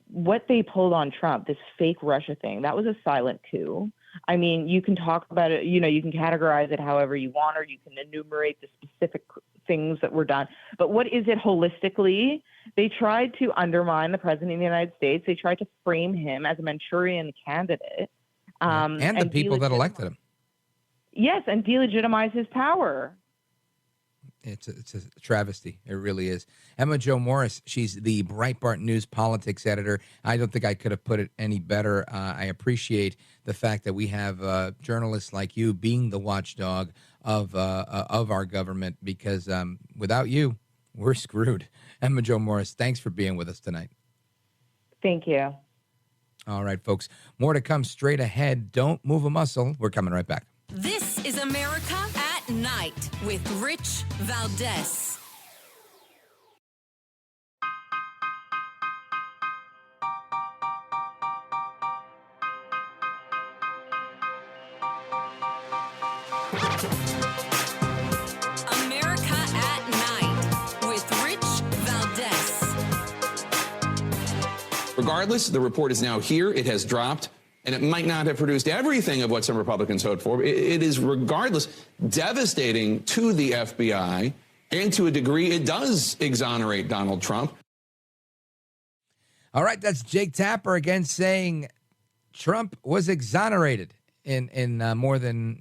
What they pulled on Trump, this fake Russia thing, that was a silent coup. I mean, you can talk about it, you can categorize it however you want, or you can enumerate the specific things that were done. But what is it holistically? They tried to undermine the president of the United States. They tried to frame him as a Manchurian candidate. And the people that elected him. Yes, and delegitimize his power. It's a travesty. It really is. Emma-Jo Norris, she's the Breitbart News politics editor. I don't think I could have put it any better. I appreciate the fact that we have journalists like you being the watchdog of our government, because without you, we're screwed. Emma-Jo Norris, thanks for being with us tonight. Thank you. All right, folks. More to come straight ahead. Don't move a muscle. We're coming right back. This is America at Night with Rich Valdez. America at Night with Rich Valdez. Regardless, the report is now here. It has dropped. And it might not have produced everything of what some Republicans hoped for. It is, regardless, devastating to the FBI, and to a degree, it does exonerate Donald Trump. All right, that's Jake Tapper again saying Trump was exonerated in more than,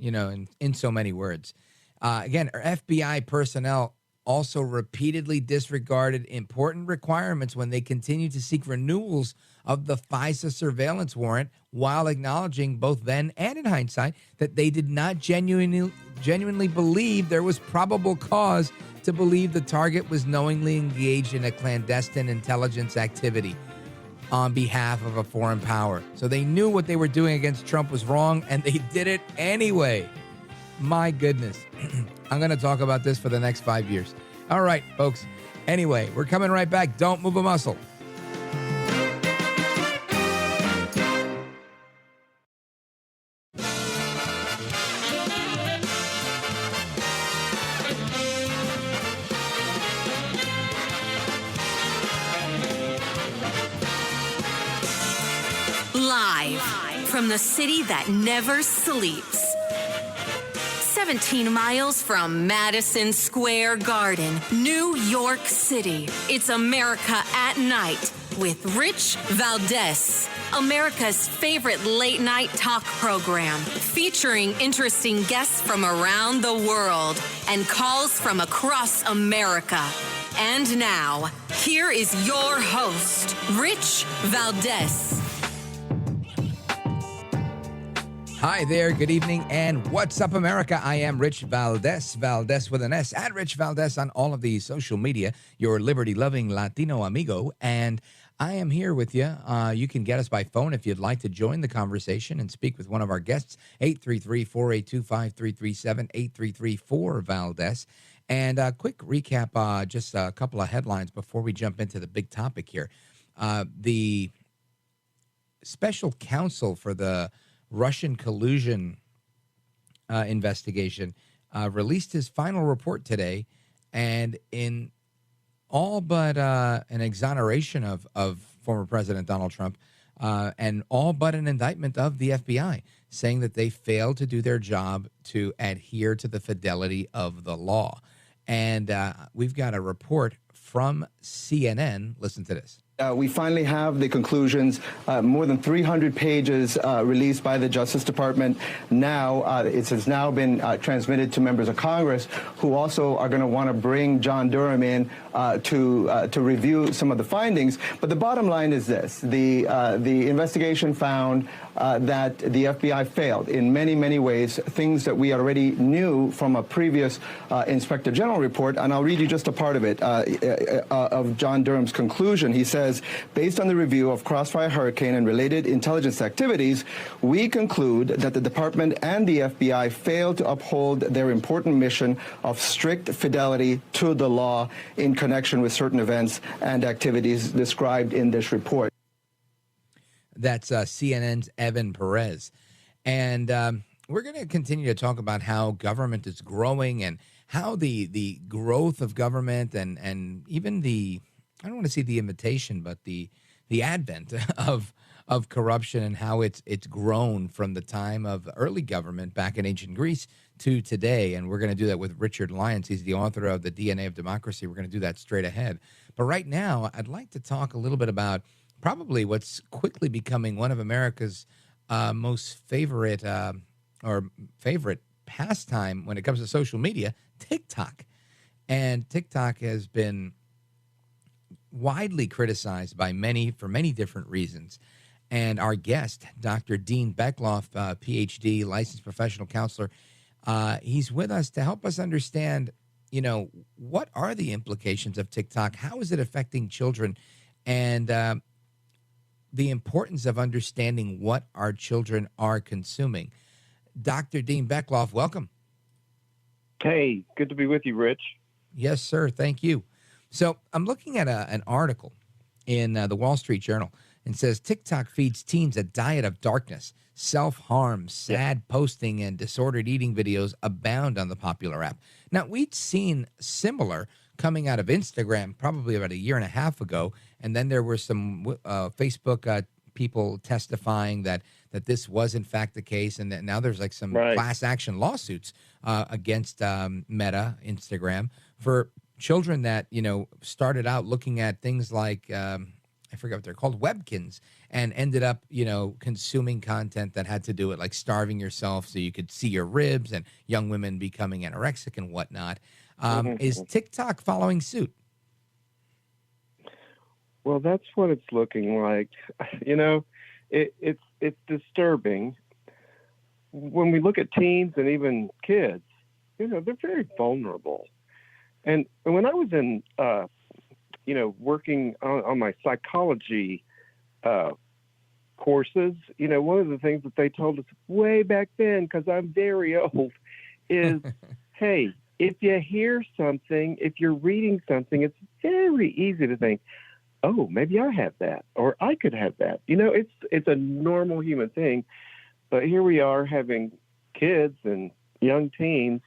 in so many words. Again, our FBI personnel also repeatedly disregarded important requirements when they continued to seek renewals of the FISA surveillance warrant, while acknowledging both then and in hindsight that they did not genuinely believe there was probable cause to believe the target was knowingly engaged in a clandestine intelligence activity on behalf of a foreign power. So they knew what they were doing against Trump was wrong, and they did it anyway. My goodness. I'm going to talk about this for the next 5 years. All right, folks. Anyway, we're coming right back. Don't move a muscle. Live from the city that never sleeps. 17 miles from Madison Square Garden, New York City. It's America at Night with Rich Valdez, America's favorite late night talk program, featuring interesting guests from around the world and calls from across America. And now, here is your host, Rich Valdez. Hi there, good evening, and what's up, America? I am Rich Valdez, Valdez with an S, at Rich Valdez on all of the social media, your liberty-loving Latino amigo, and I am here with you. You can get us by phone if you'd like to join the conversation and speak with one of our guests, 833-482-5337, 833-4-VALDEZ. And a quick recap, just a couple of headlines before we jump into the big topic here. The special counsel for the Russian collusion investigation released his final report today, and in all but an exoneration of former President Donald Trump and all but an indictment of the FBI, saying that they failed to do their job to adhere to the fidelity of the law. And we've got a report from CNN. Listen to this. We finally have the conclusions, more than 300 pages released by the Justice Department. Now, it has now been transmitted to members of Congress who also are going to want to bring John Durham in to review some of the findings. But the bottom line is this. The investigation found that the FBI failed in many, many ways, things that we already knew from a previous Inspector General report. And I'll read you just a part of it, of John Durham's conclusion. He says, based on the review of Crossfire Hurricane and related intelligence activities, we conclude that the department and the FBI failed to uphold their important mission of strict fidelity to the law in connection with certain events and activities described in this report. That's CNN's Evan Perez. And we're going to continue to talk about how government is growing and how the growth of government and even the, I don't want to say the imitation, but the advent of corruption and how it's grown from the time of early government back in ancient Greece to today. And we're going to do that with Richard Lyons. He's the author of The DNA of Democracy. We're going to do that straight ahead. But right now, I'd like to talk a little bit about probably what's quickly becoming one of America's most favorite pastime when it comes to social media, TikTok. And TikTok has been widely criticized by many for many different reasons. And our guest, Dr. Dean Beckloff, PhD, licensed professional counselor, he's with us to help us understand, what are the implications of TikTok? How is it affecting children? And the importance of understanding what our children are consuming. Dr. Dean Beckloff, welcome. Hey, good to be with you, Rich. Yes, sir. Thank you. So I'm looking at an article in the Wall Street Journal, and says TikTok feeds teens a diet of darkness. Self-harm, sad posting, and disordered eating videos abound on the popular app. Now, we'd seen similar coming out of Instagram probably about a year and a half ago, and then there were some Facebook people testifying that this was in fact the case, and that now there's like some class action lawsuits against Meta, Instagram, for children that, started out looking at things like, I forget what they're called, webkins, and ended up, consuming content that had to do with like starving yourself so you could see your ribs, and young women becoming anorexic and whatnot. Is TikTok following suit? Well, that's what it's looking like. It's disturbing. When we look at teens and even kids, they're very vulnerable. And when I was in, working on my psychology courses, one of the things that they told us way back then, because I'm very old, is, hey, if you hear something, if you're reading something, it's very easy to think, oh, maybe I have that, or I could have that. It's a normal human thing. But here we are having kids and young teens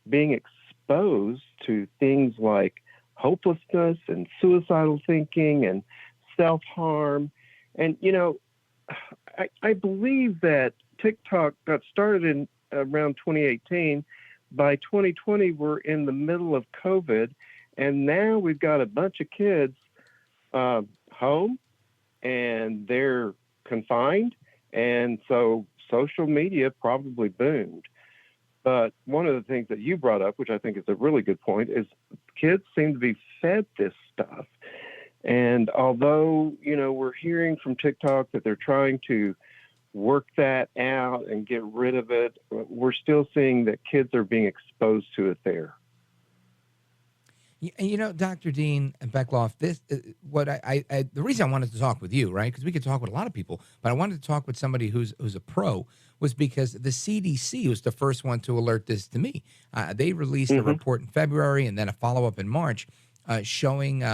being exposed to things like hopelessness and suicidal thinking and self-harm. And, I believe that TikTok got started in around 2018. By 2020, we're in the middle of COVID, and now we've got a bunch of kids home, and they're confined, and so social media probably boomed. But one of the things that you brought up, which I think is a really good point, is kids seem to be fed this stuff. And although, we're hearing from TikTok that they're trying to work that out and get rid of it, we're still seeing that kids are being exposed to it there. Dr. Dean Beckloff, the reason I wanted to talk with you, right? Because we could talk with a lot of people, but I wanted to talk with somebody who's a pro, was because the CDC was the first one to alert this to me. They released a report in February and then a follow-up in March showing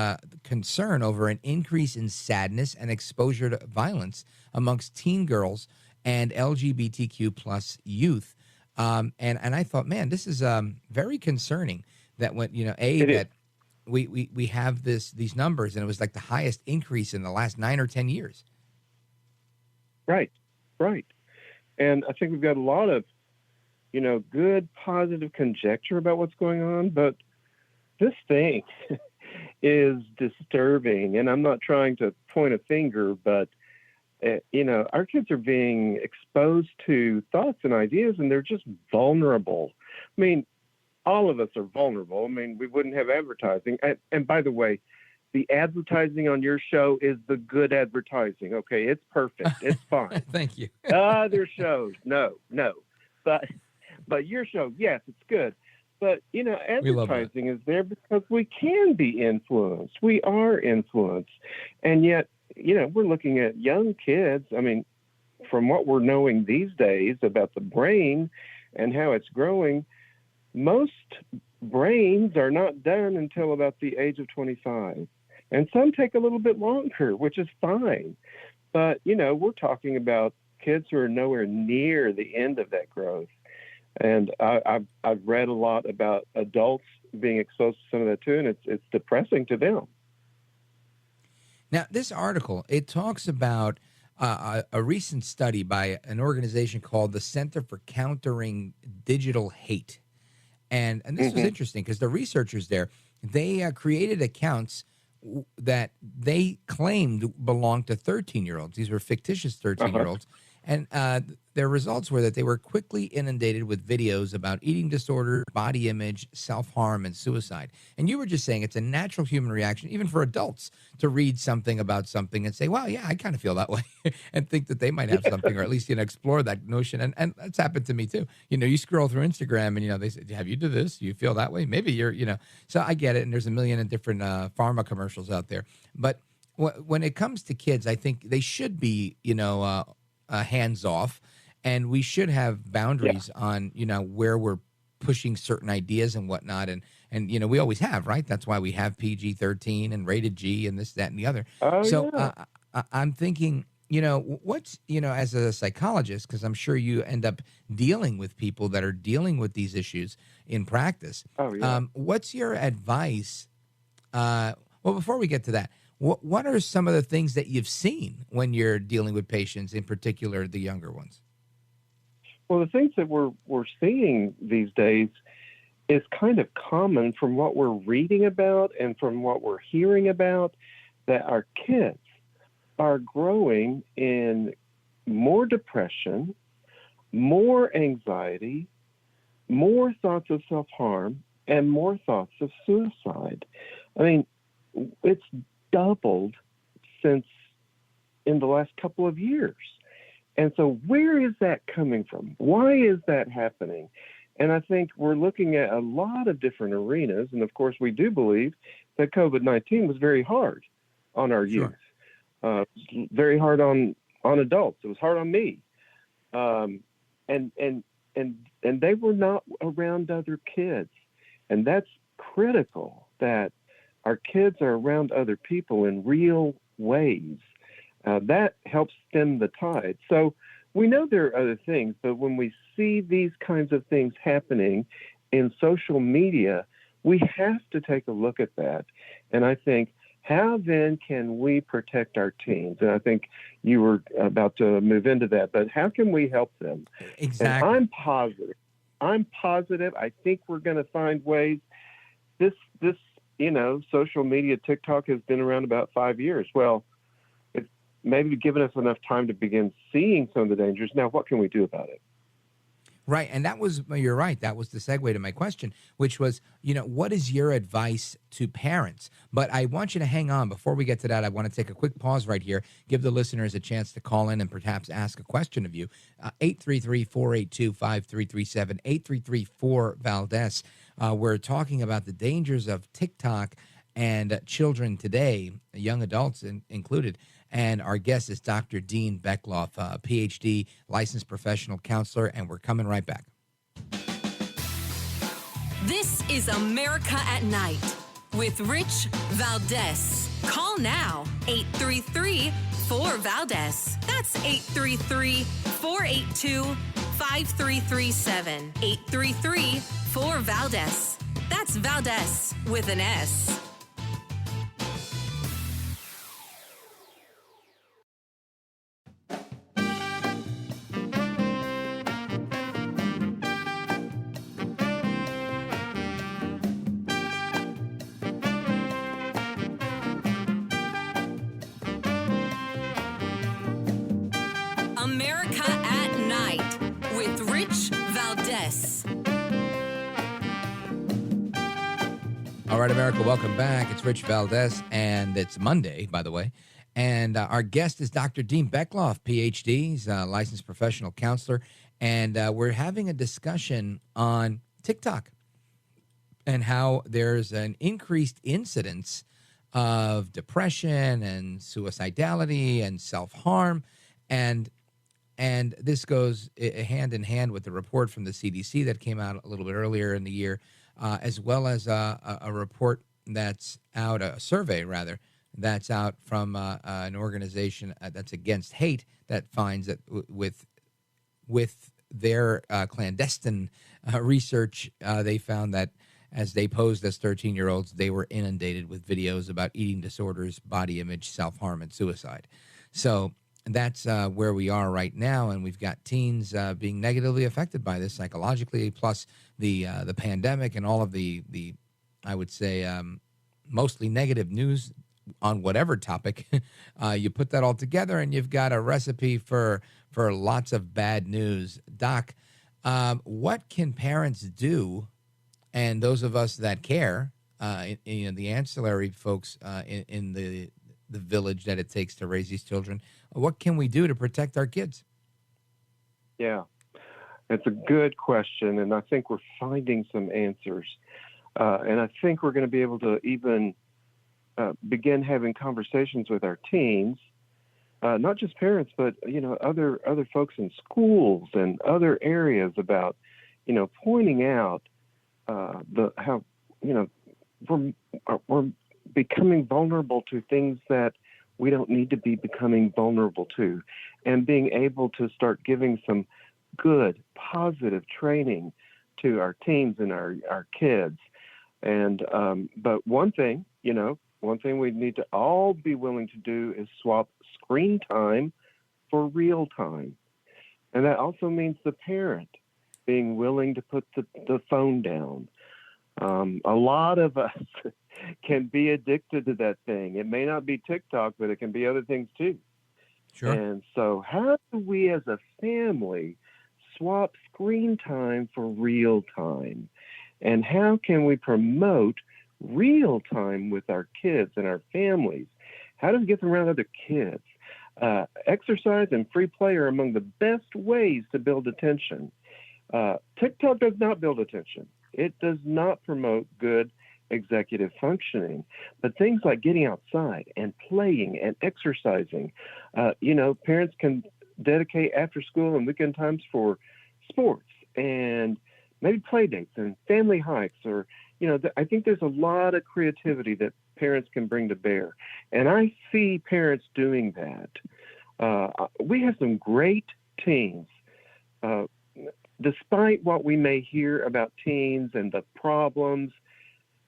concern over an increase in sadness and exposure to violence amongst teen girls and LGBTQ plus youth. And I thought, man, this is very concerning that when, we have these numbers, and it was like the highest increase in the last 9 or 10 years. Right. And I think we've got a lot of, good, positive conjecture about what's going on, but this thing is disturbing. And I'm not trying to point a finger, but, our kids are being exposed to thoughts and ideas, and they're just vulnerable. I mean, all of us are vulnerable. I mean, we wouldn't have advertising. And by the way, the advertising on your show is the good advertising. Okay, it's perfect. It's fine. Thank you. Other shows, no. But your show, yes, it's good. But, advertising is there because we can be influenced. We are influenced. And yet, we're looking at young kids. I mean, from what we're knowing these days about the brain and how it's growing, most brains are not done until about the age of 25. And some take a little bit longer, which is fine. But, we're talking about kids who are nowhere near the end of that growth. And I've read a lot about adults being exposed to some of that too, and it's depressing to them. Now, this article, it talks about a recent study by an organization called the Center for Countering Digital Hate. And this was interesting because the researchers there, they created accounts that they claimed belonged to 13-year-olds. These were fictitious 13-year-olds. And their results were that they were quickly inundated with videos about eating disorder, body image, self-harm, and suicide. And you were just saying it's a natural human reaction, even for adults, to read something about something and say, well, yeah, I kind of feel that way, and think that they might have something, or at least, explore that notion. And that's happened to me too. You scroll through Instagram and, they say, have you do this? You feel that way? Maybe you're, so I get it. And there's a million and different pharma commercials out there. But when it comes to kids, I think they should be, hands off, and we should have boundaries on, where we're pushing certain ideas and whatnot. And we always have, right? That's why we have PG-13 and rated G and this, that, and the other. I'm thinking, what's, as a psychologist, because I'm sure you end up dealing with people that are dealing with these issues in practice. What's your advice? Well, before we get to that, what are some of the things that you've seen when you're dealing with patients, in particular the younger ones? Well, the things that we're seeing these days is kind of common from what we're reading about and from what we're hearing about, that our kids are growing in more depression, more anxiety, more thoughts of self-harm, and more thoughts of suicide. I mean, it's doubled since in the last couple of years. And so where is that coming from? Why is that happening? And I think we're looking at a lot of different arenas. And of course, we do believe that COVID-19 was very hard on our youth, very hard on adults. It was hard on me. And they were not around other kids. And that's critical, that our kids are around other people in real ways. That helps stem the tide. So we know there are other things, but when we see these kinds of things happening in social media, we have to take a look at that. And I think, how then can we protect our teens? And I think you were about to move into that, but how can we help them? Exactly. And I'm positive. I think we're going to find ways. This social media, TikTok, has been around about 5 years. Well, it's maybe given us enough time to begin seeing some of the dangers. Now, what can we do about it? Right. And you're right. That was the segue to my question, which was, what is your advice to parents? But I want you to hang on. Before we get to that, I want to take a quick pause right here, give the listeners a chance to call in and perhaps ask a question of you. 833-482-5337, 833-4-VALDES. We're talking about the dangers of TikTok and children today, young adults included. And our guest is Dr. Dean Beckloff, PhD, licensed professional counselor, and we're coming right back. This is America at Night with Rich Valdez. Call now, 833-4-VALDEZ. That's 833-482-5337. 833-4-VALDEZ. That's Valdez with an S. America at Night with Rich Valdez. All right, America, welcome back. It's Rich Valdez, and it's Monday, by the way. And our guest is Dr. Dean Beckloff, PhD. He's a licensed professional counselor. And we're having a discussion on TikTok and how there's an increased incidence of depression and suicidality and self-harm. And this goes hand in hand with the report from the CDC that came out a little bit earlier in the year, as well as a report that's out, a survey rather, that's out from an organization that's against hate that finds that with their clandestine research, they found that as they posed as 13-year-olds, they were inundated with videos about eating disorders, body image, self-harm, and suicide. So that's where we are right now, and we've got teens being negatively affected by this psychologically, plus the pandemic and all of the I would say mostly negative news on whatever topic. You put that all together, and you've got a recipe for lots of bad news. Doc, what can parents do, and those of us that care, the ancillary folks in the village that it takes to raise these children, what can we do to protect our kids? Yeah, it's a good question, and I think we're finding some answers. And I think we're going to be able to even begin having conversations with our teens, not just parents, but other folks in schools and other areas about pointing out how we're becoming vulnerable to things that we don't need to be becoming vulnerable to, and being able to start giving some good, positive training to our teens and our kids. And but one thing we need to all be willing to do is swap screen time for real time. And that also means the parent being willing to put the phone down. A lot of us can be addicted to that thing. It may not be TikTok, but it can be other things too. Sure. And so how do we as a family swap screen time for real time? And how can we promote real time with our kids and our families? How do we get them around other kids? Exercise and free play are among the best ways to build attention. TikTok does not build attention. It does not promote good executive functioning. But things like getting outside and playing and exercising, parents can dedicate after school and weekend times for sports and maybe play dates and family hikes, or, I think there's a lot of creativity that parents can bring to bear. And I see parents doing that. We have some great teens. Despite what we may hear about teens and the problems,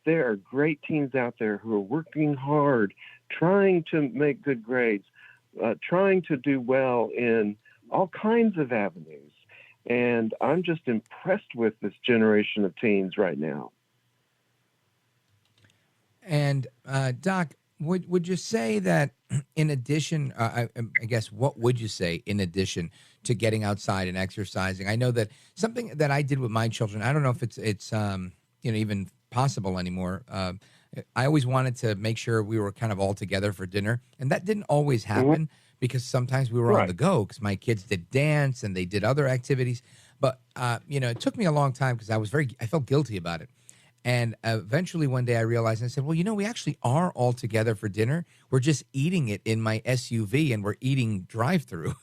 there are great teens out there who are working hard, trying to make good grades, trying to do well in all kinds of avenues. And I'm just impressed with this generation of teens right now. And Doc, Would you say that in addition, I guess, what would you say in addition to getting outside and exercising? I know that something that I did with my children, I don't know if it's even possible anymore. I always wanted to make sure we were kind of all together for dinner, and that didn't always happen because sometimes we were on the go because my kids did dance and they did other activities. But it took me a long time because I felt guilty about it. And eventually one day I realized, and I said, well, we actually are all together for dinner. We're just eating it in my SUV and we're eating drive-through.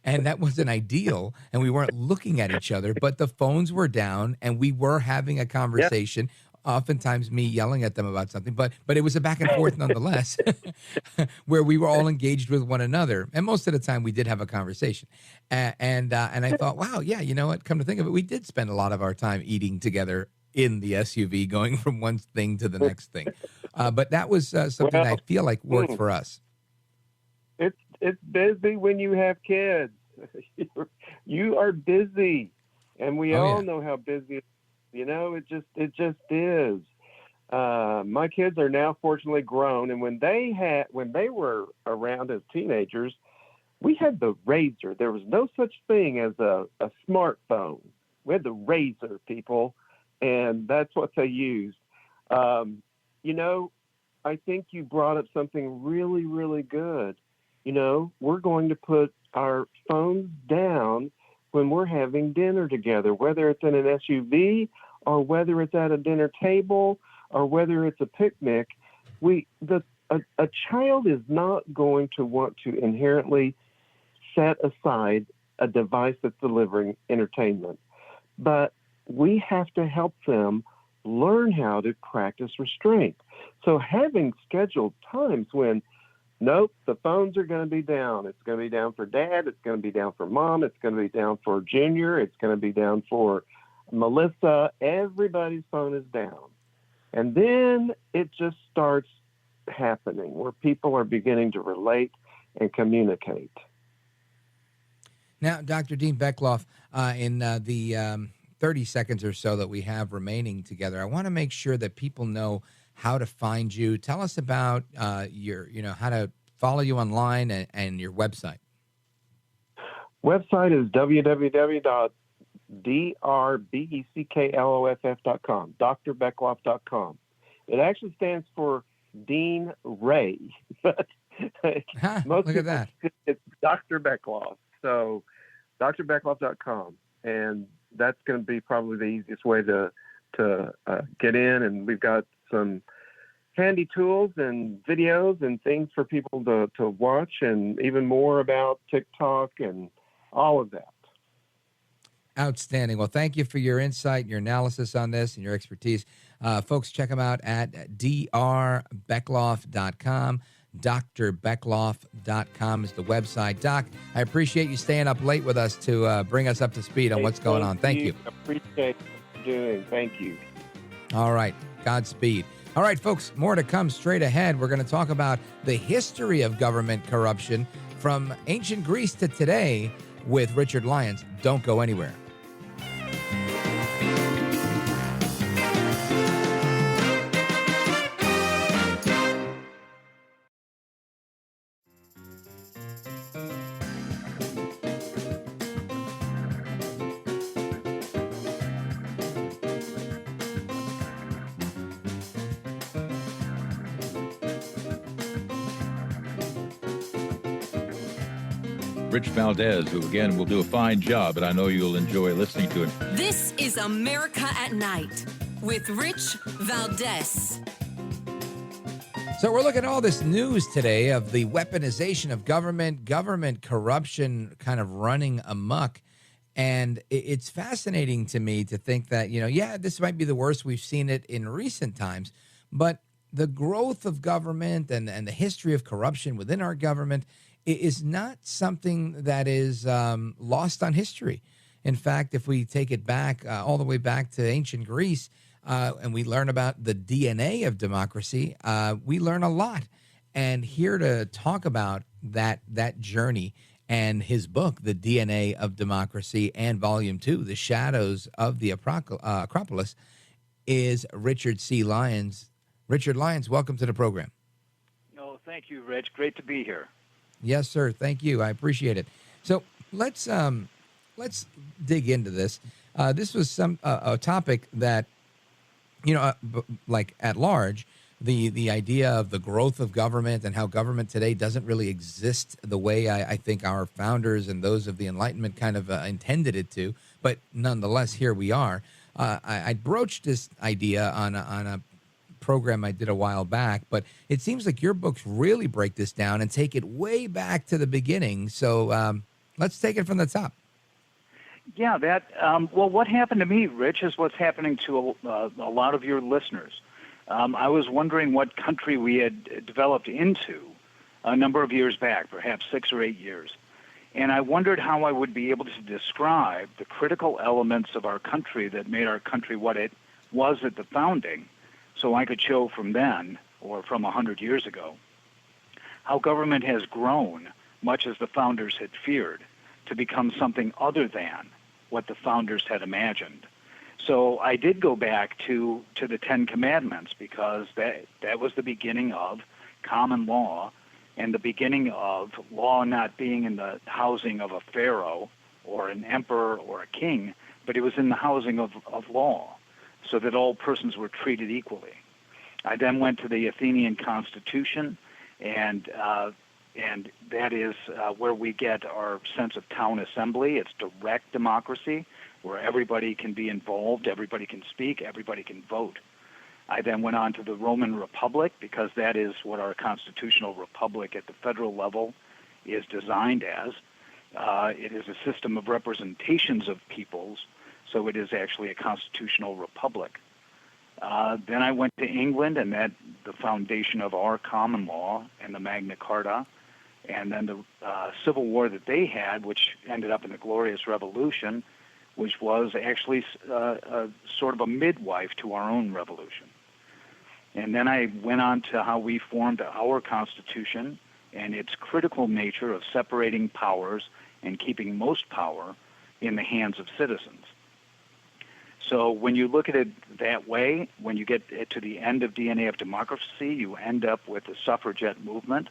And that wasn't ideal. And we weren't looking at each other, but the phones were down and we were having a conversation. Oftentimes me yelling at them about something, but it was a back and forth nonetheless, where we were all engaged with one another. And most of the time we did have a conversation. And I thought, wow, yeah, you know what? Come to think of it, we did spend a lot of our time eating together in the SUV, going from one thing to the next thing. But that was something that I feel like worked for us. It's busy when you have kids. You are busy, and we all know how busy. It just is. My kids are now fortunately grown, and when they were around as teenagers, we had the Razor. There was no such thing as a smartphone. We had the Razor, people. And that's what they used. I think you brought up something really, really good. We're going to put our phones down when we're having dinner together, whether it's in an SUV or whether it's at a dinner table or whether it's a picnic. A child is not going to want to inherently set aside a device that's delivering entertainment. But we have to help them learn how to practice restraint. So having scheduled times when, nope, the phones are going to be down. It's going to be down for Dad. It's going to be down for Mom. It's going to be down for Junior. It's going to be down for Melissa. Everybody's phone is down. And then it just starts happening where people are beginning to relate and communicate. Now, Dr. Dean Beckloff, in the 30 seconds or so that we have remaining together, I want to make sure that people know how to find you. Tell us about how to follow you online and your website. Website is www.drbeckkloff.com, drbeckloff.com. It actually stands for Dean Ray, but look at that. It's Dr. Beckloff. So drbeckloff.com. And that's going to be probably the easiest way to get in. And we've got some handy tools and videos and things for people to watch, and even more about TikTok and all of that. Outstanding. Well, thank you for your insight, your analysis on this, and your expertise. Folks, check them out at drbeckloff.com. drbeckloff.com is the website. Doc, I appreciate you staying up late with us to bring us up to speed on what's going on. Thank you. Appreciate what you're doing. Thank you. All right. Godspeed. All right, folks, more to come straight ahead. We're going to talk about the history of government corruption from ancient Greece to today with Richard Lyons. Don't go anywhere. Rich Valdez, who, again, will do a fine job, and I know you'll enjoy listening to him. This is America at Night with Rich Valdez. So we're looking at all this news today of the weaponization of government corruption kind of running amok. And it's fascinating to me to think that, this might be the worst we've seen it in recent times, but the growth of government and the history of corruption within our government is not something that is lost on history. In fact, if we take it back all the way back to ancient Greece and we learn about the DNA of democracy, we learn a lot. And here to talk about that journey and his book, The DNA of Democracy, and Volume 2, The Shadows of the Acropolis, is Richard C. Lyons. Richard Lyons, welcome to the program. thank you, Rich. Great to be here. Yes, sir. Thank you. I appreciate it. So let's dig into this. This was a topic that, like at large, the idea of the growth of government and how government today doesn't really exist the way I think our founders and those of the Enlightenment kind of intended it to. But nonetheless, here we are. I broached this idea on a program I did a while back, but it seems like your books really break this down and take it way back to the beginning. So let's take it from the top. Yeah, well, what happened to me, Rich, is what's happening to a lot of your listeners. I was wondering what country we had developed into a number of years back, perhaps 6 or 8 years. And I wondered how I would be able to describe the critical elements of our country that made our country what it was at the founding, so I could show from then, or from 100 years ago, how government has grown, much as the founders had feared, to become something other than what the founders had imagined. So I did go back to the Ten Commandments, because that was the beginning of common law and the beginning of law not being in the housing of a pharaoh or an emperor or a king, but it was in the housing of law, so that all persons were treated equally. I then went to the Athenian Constitution, and that is where we get our sense of town assembly. It's direct democracy, where everybody can be involved, everybody can speak, everybody can vote. I then went on to the Roman Republic, because that is what our constitutional republic at the federal level is designed as. It is a system of representations of peoples, so it is actually a constitutional republic. Then I went to England, and the foundation of our common law and the Magna Carta, and then the Civil War that they had, which ended up in the Glorious Revolution, which was actually sort of a midwife to our own revolution. And then I went on to how we formed our Constitution and its critical nature of separating powers and keeping most power in the hands of citizens. So when you look at it that way, when you get to the end of DNA of Democracy, you end up with the suffragette movement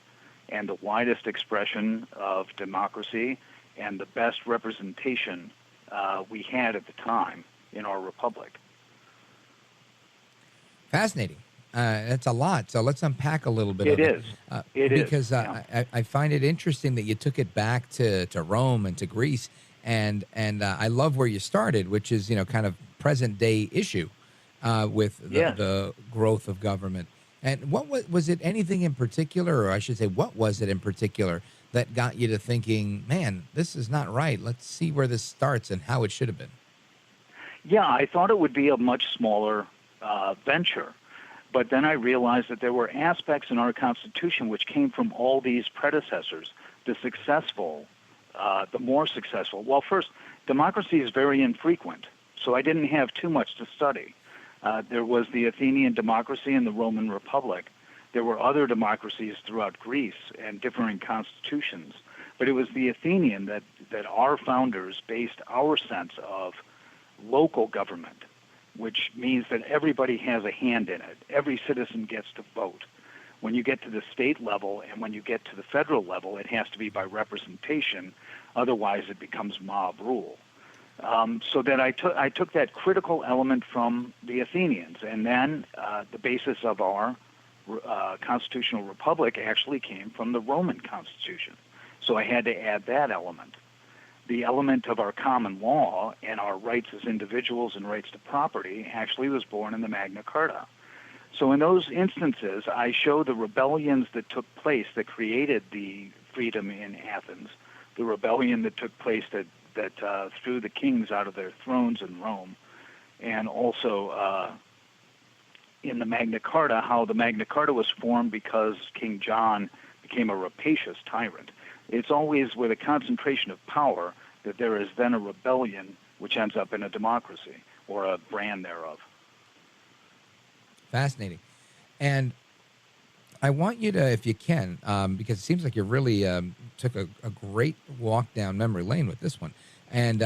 and the widest expression of democracy and the best representation we had at the time in our republic. Fascinating. That's a lot. So let's unpack a little bit of it. It is. Because I find it interesting that you took it back to Rome and to Greece. And I love where you started, which is, kind of present day issue with the growth of government. And what was it anything in particular, or I should say, what was it in particular that got you to thinking, man, this is not right. Let's see where this starts and how it should have been. Yeah, I thought it would be a much smaller venture. But then I realized that there were aspects in our Constitution which came from all these predecessors, the more successful. Well, first, democracy is very infrequent, so I didn't have too much to study. There was the Athenian democracy and the Roman Republic. There were other democracies throughout Greece and differing constitutions, but it was the Athenian that our founders based our sense of local government, which means that everybody has a hand in it. Every citizen gets to vote. When you get to the state level and when you get to the federal level, it has to be by representation. Otherwise, it becomes mob rule. So that I took that critical element from the Athenians, and then the basis of our constitutional republic actually came from the Roman Constitution. So I had to add that element. The element of our common law and our rights as individuals and rights to property actually was born in the Magna Carta. So in those instances, I show the rebellions that took place that created the freedom in Athens, the rebellion that took place that threw the kings out of their thrones in Rome, and also in the Magna Carta, how the Magna Carta was formed because King John became a rapacious tyrant. It's always with a concentration of power that there is then a rebellion which ends up in a democracy or a brand thereof. Fascinating. And I want you to, if you can, because it seems like you really took a great walk down memory lane with this one. And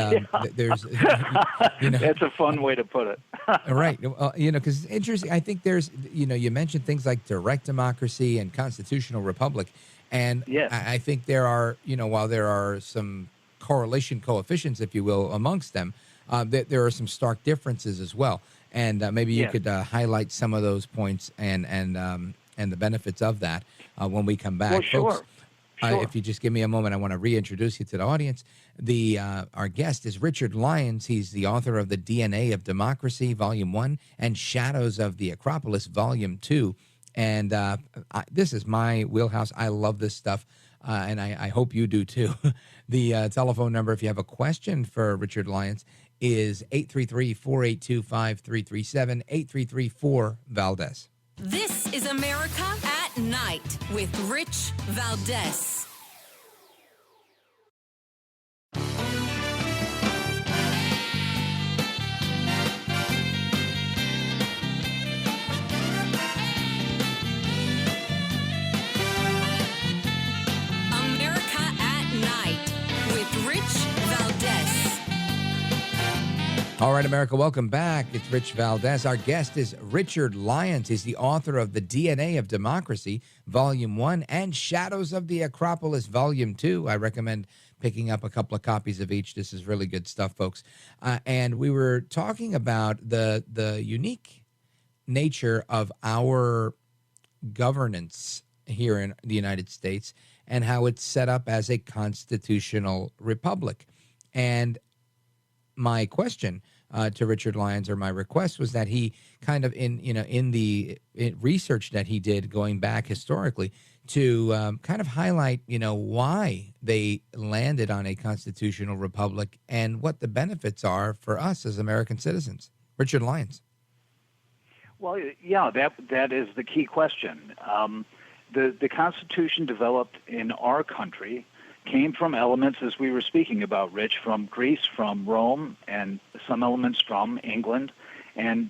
there's, That's a fun way to put it. Right. Because it's interesting. I think there's, you mentioned things like direct democracy and constitutional republic. And yes. I think there are, while there are some correlation coefficients, if you will, amongst them, there are some stark differences as well. And maybe you could highlight some of those points and the benefits of that when we come back. Well, sure. Folks, if you just give me a moment, I want to reintroduce you to the audience. Our guest is Richard Lyons. He's the author of The DNA of Democracy, Volume 1, and Shadows of the Acropolis, Volume 2. And this is my wheelhouse. I love this stuff, and I hope you do too. The telephone number, if you have a question for Richard Lyons, is 833-482-5337, 833-4-VALDEZ. This is America at Night with Rich Valdez. America at Night with Rich Valdez. All right, America, welcome back. It's Rich Valdez. Our guest is Richard Lyons. He's the author of The DNA of Democracy, Volume 1, and Shadows of the Acropolis, Volume 2. I recommend picking up a couple of copies of each. This is really good stuff, folks. And we were talking about the unique nature of our governance here in the United States and how it's set up as a constitutional republic. And my question to Richard Lyons, or my request, was that he kind of in the research that he did going back historically to kind of highlight, why they landed on a constitutional republic and what the benefits are for us as American citizens. Richard Lyons. Well, yeah, that is the key question. The Constitution developed in our country came from elements, as we were speaking about, Rich, from Greece, from Rome, and some elements from England. And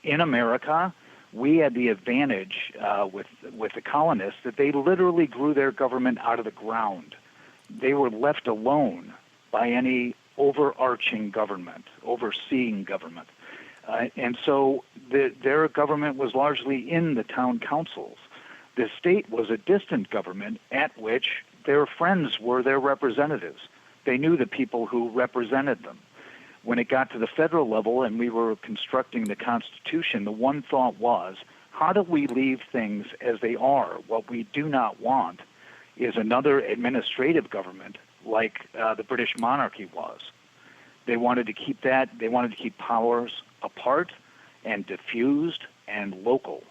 in America, we had the advantage with the colonists that they literally grew their government out of the ground. They were left alone by any overarching government, overseeing government. And so their government was largely in the town councils. The state was a distant government at which their friends were their representatives. They knew the people who represented them. When it got to the federal level and we were constructing the Constitution, the one thought was, how do we leave things as they are? What we do not want is another administrative government like the British monarchy was. They wanted to keep that. They wanted to keep powers apart and diffused and local.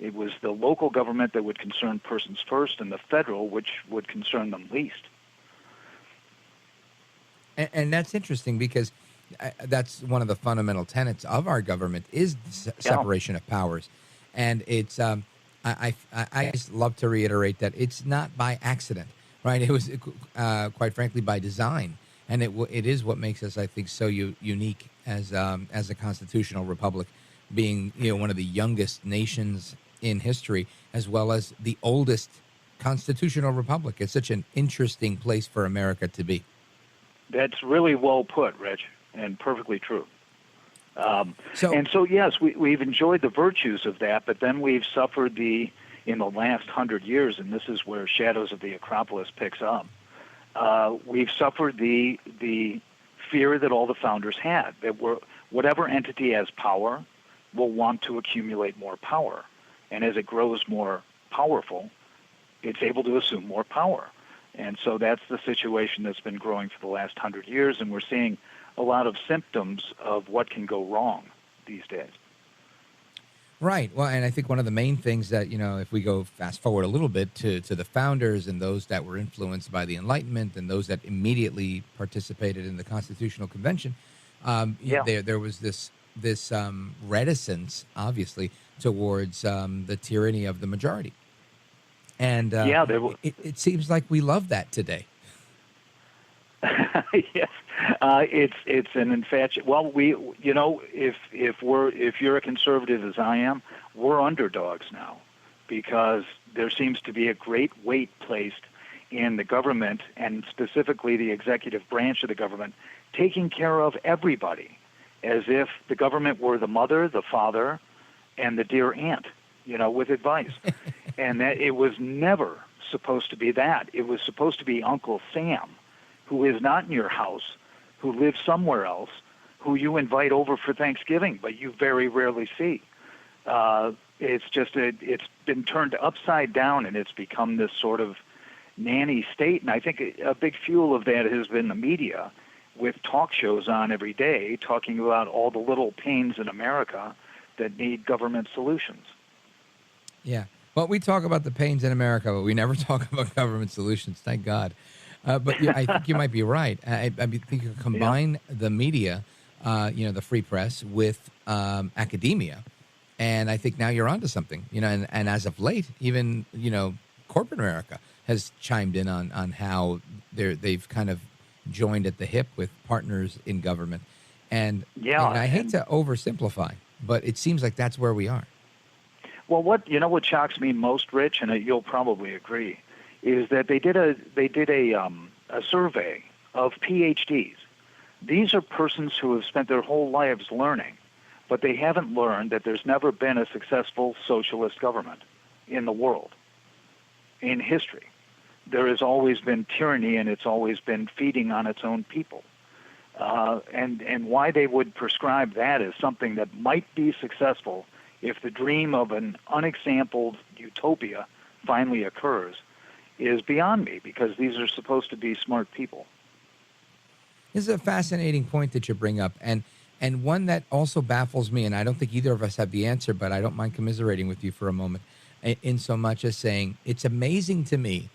It was the local government that would concern persons first, and the federal, which would concern them least. And that's interesting because that's one of the fundamental tenets of our government is separation of powers. And it's I just love to reiterate that it's not by accident, right? It was quite frankly by design, and it is what makes us, I think, so unique as a constitutional republic, being one of the youngest nations in history, as well as the oldest constitutional republic. It's such an interesting place for America to be. That's really well put, Rich, and perfectly true. So yes, we've enjoyed the virtues of that, but then we've suffered in the last 100 years, and this is where Shadows of the Acropolis picks up. We've suffered the fear that all the founders had, that whatever entity has power will want to accumulate more power. And as it grows more powerful, it's able to assume more power. And so that's the situation that's been growing for the last 100 years, and we're seeing a lot of symptoms of what can go wrong these days. Right. Well, and I think one of the main things that, if we go fast forward a little bit to the founders and those that were influenced by the Enlightenment and those that immediately participated in the Constitutional Convention, there was this reticence, obviously, towards the tyranny of the majority. And it seems like we love that today. Yes, it's an infatuation. Well, if you're a conservative as I am, we're underdogs now, because there seems to be a great weight placed in the government, and specifically the executive branch of the government, taking care of everybody. as if the government were the mother, the father, and the dear aunt, with advice. And that it was never supposed to be that. It was supposed to be Uncle Sam, who is not in your house, who lives somewhere else, who you invite over for Thanksgiving, but you very rarely see. It's been turned upside down, and it's become this sort of nanny state. And I think a big fuel of that has been the media, with talk shows on every day talking about all the little pains in America that need government solutions. Yeah. Well, we talk about the pains in America, but we never talk about government solutions. Thank God. But yeah, I think you might be right. I think you combine the media, the free press, with academia, and I think now you're onto something. And as of late, even corporate America has chimed in on how they've kind of joined at the hip with partners in government. And I hate to oversimplify, but it seems like that's where we are. Well, what shocks me most, Rich, and you'll probably agree, is that they did a survey of PhDs. These are persons who have spent their whole lives learning, but they haven't learned that there's never been a successful socialist government in the world, in history. There has always been tyranny, and it's always been feeding on its own people. And why they would prescribe that as something that might be successful if the dream of an unexampled utopia finally occurs is beyond me, because these are supposed to be smart people. This is a fascinating point that you bring up, and one that also baffles me, and I don't think either of us have the answer, but I don't mind commiserating with you for a moment, in so much as saying it's amazing to me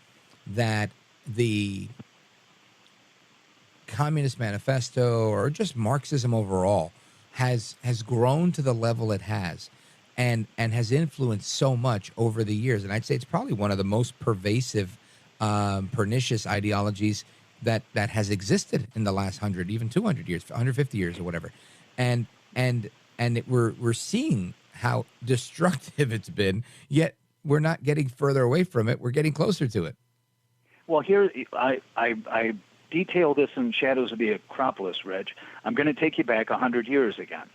that the Communist Manifesto, or just Marxism overall, has grown to the level it has, and has influenced so much over the years. And I'd say it's probably one of the most pervasive, pernicious ideologies that has existed in the last 100, even 200 years, 150 years or whatever. And we're seeing how destructive it's been, yet we're not getting further away from it. We're getting closer to it. Well, here I detail this in Shadows of the Acropolis, Reg. I'm going to take you back 100 years again,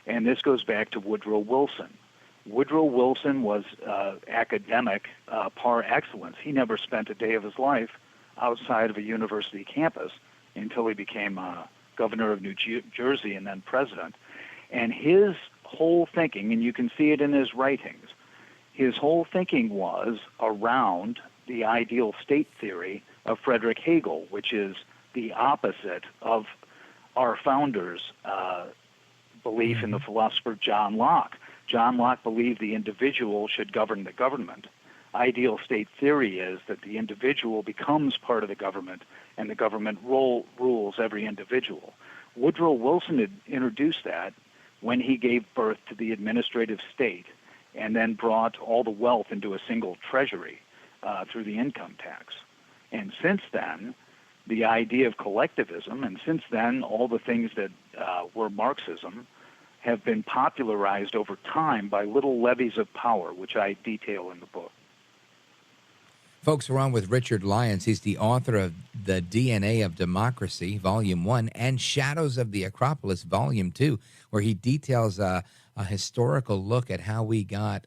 and this goes back to Woodrow Wilson. Woodrow Wilson was academic par excellence. He never spent a day of his life outside of a university campus until he became governor of New Jersey and then president. And his whole thinking, and you can see it in his writings, his whole thinking was around the ideal state theory of Friedrich Hegel, which is the opposite of our founders' belief in the philosopher John Locke. John Locke believed the individual should govern the government. Ideal state theory is that the individual becomes part of the government, and the government rules every individual. Woodrow Wilson had introduced that when he gave birth to the administrative state, and then brought all the wealth into a single treasury through the income tax. And since then, the idea of collectivism, and since then, all the things that were Marxism, have been popularized over time by little levies of power, which I detail in the book. Folks, we're on with Richard Lyons. He's the author of The DNA of Democracy, Volume 1, and Shadows of the Acropolis, Volume 2, where he details a historical look at how we got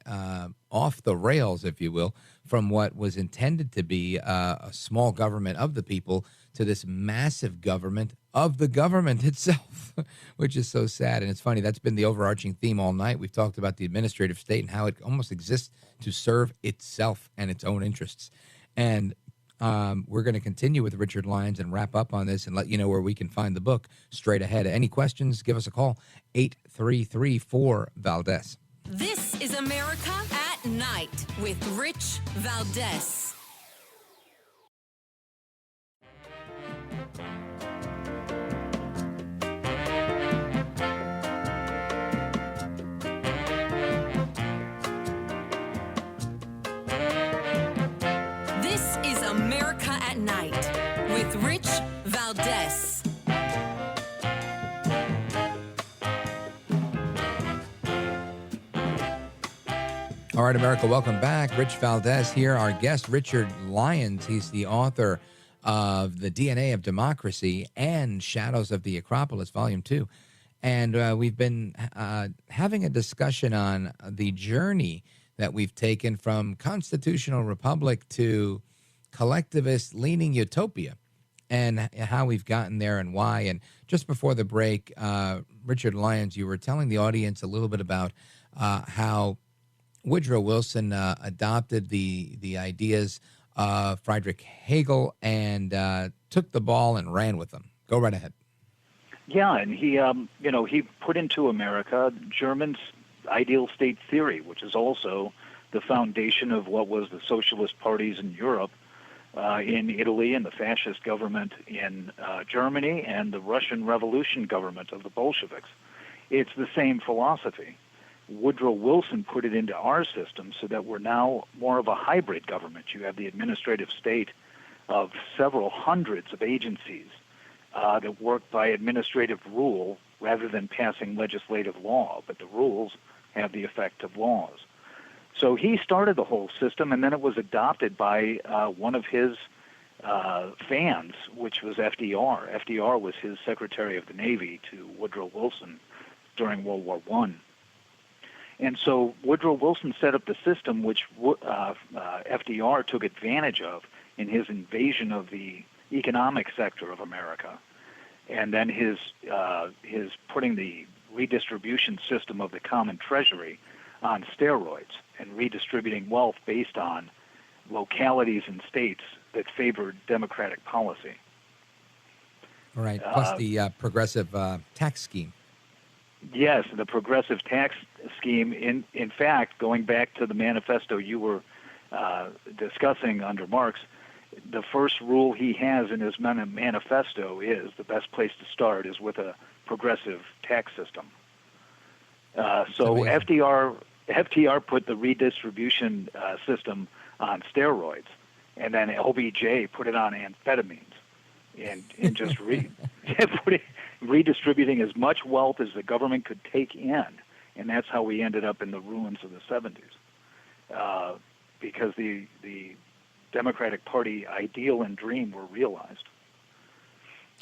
off the rails, if you will, from what was intended to be a small government of the people to this massive government of the government itself, which is so sad. And it's funny, that's been the overarching theme all night. We've talked about the administrative state and how it almost exists to serve itself and its own interests. And we're going to continue with Richard Lyons and wrap up on this and let you know where we can find the book straight ahead. Any questions, give us a call, 833-4-VALDEZ. This is America at Night with Rich Valdez. This is America at Night with Rich Valdez. All right, America, welcome back. Rich Valdez here. Our guest, Richard Lyons. He's the author of The DNA of Democracy and Shadows of the Acropolis, Volume 2. And we've been having a discussion on the journey that we've taken from constitutional republic to collectivist-leaning utopia, and how we've gotten there and why. And just before the break, Richard Lyons, you were telling the audience a little bit about how Woodrow Wilson adopted the ideas of Friedrich Hegel and took the ball and ran with them. Go right ahead. Yeah, and he put into America German's ideal state theory, which is also the foundation of what was the socialist parties in Europe, in Italy, and the fascist government in Germany, and the Russian Revolution government of the Bolsheviks. It's the same philosophy. Woodrow Wilson put it into our system so that we're now more of a hybrid government. You have the administrative state of several hundreds of agencies that work by administrative rule rather than passing legislative law, but the rules have the effect of laws. So he started the whole system, and then it was adopted by one of his fans, which was FDR. FDR was his Secretary of the Navy to Woodrow Wilson during World War I. And so Woodrow Wilson set up the system which FDR took advantage of in his invasion of the economic sector of America, and then his putting the redistribution system of the common treasury on steroids and redistributing wealth based on localities and states that favored democratic policy. All right, plus the progressive tax scheme. Yes, the progressive tax scheme. In fact, going back to the manifesto you were discussing under Marx, the first rule he has in his manifesto is the best place to start is with a progressive tax system. So FDR put the redistribution system on steroids, and then LBJ put it on amphetamines, and just redistributing as much wealth as the government could take in, and that's how we ended up in the ruins of the 70s, because the Democratic Party ideal and dream were realized.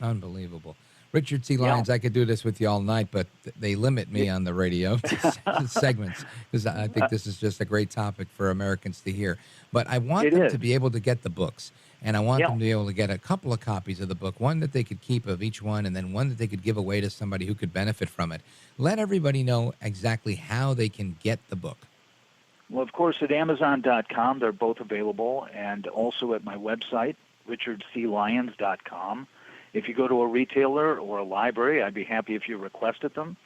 Unbelievable. Richard C. Lyons, I could do this with you all night, but they limit me on the radio segments because I think this is just a great topic for Americans to hear. But I want them to be able to get the books, and I want them to be able to get a couple of copies of the book, one that they could keep of each one, and then one that they could give away to somebody who could benefit from it. Let everybody know exactly how they can get the book. Well, of course, at Amazon.com, they're both available, and also at my website, richardclyons.com. If you go to a retailer or a library, I'd be happy if you requested them.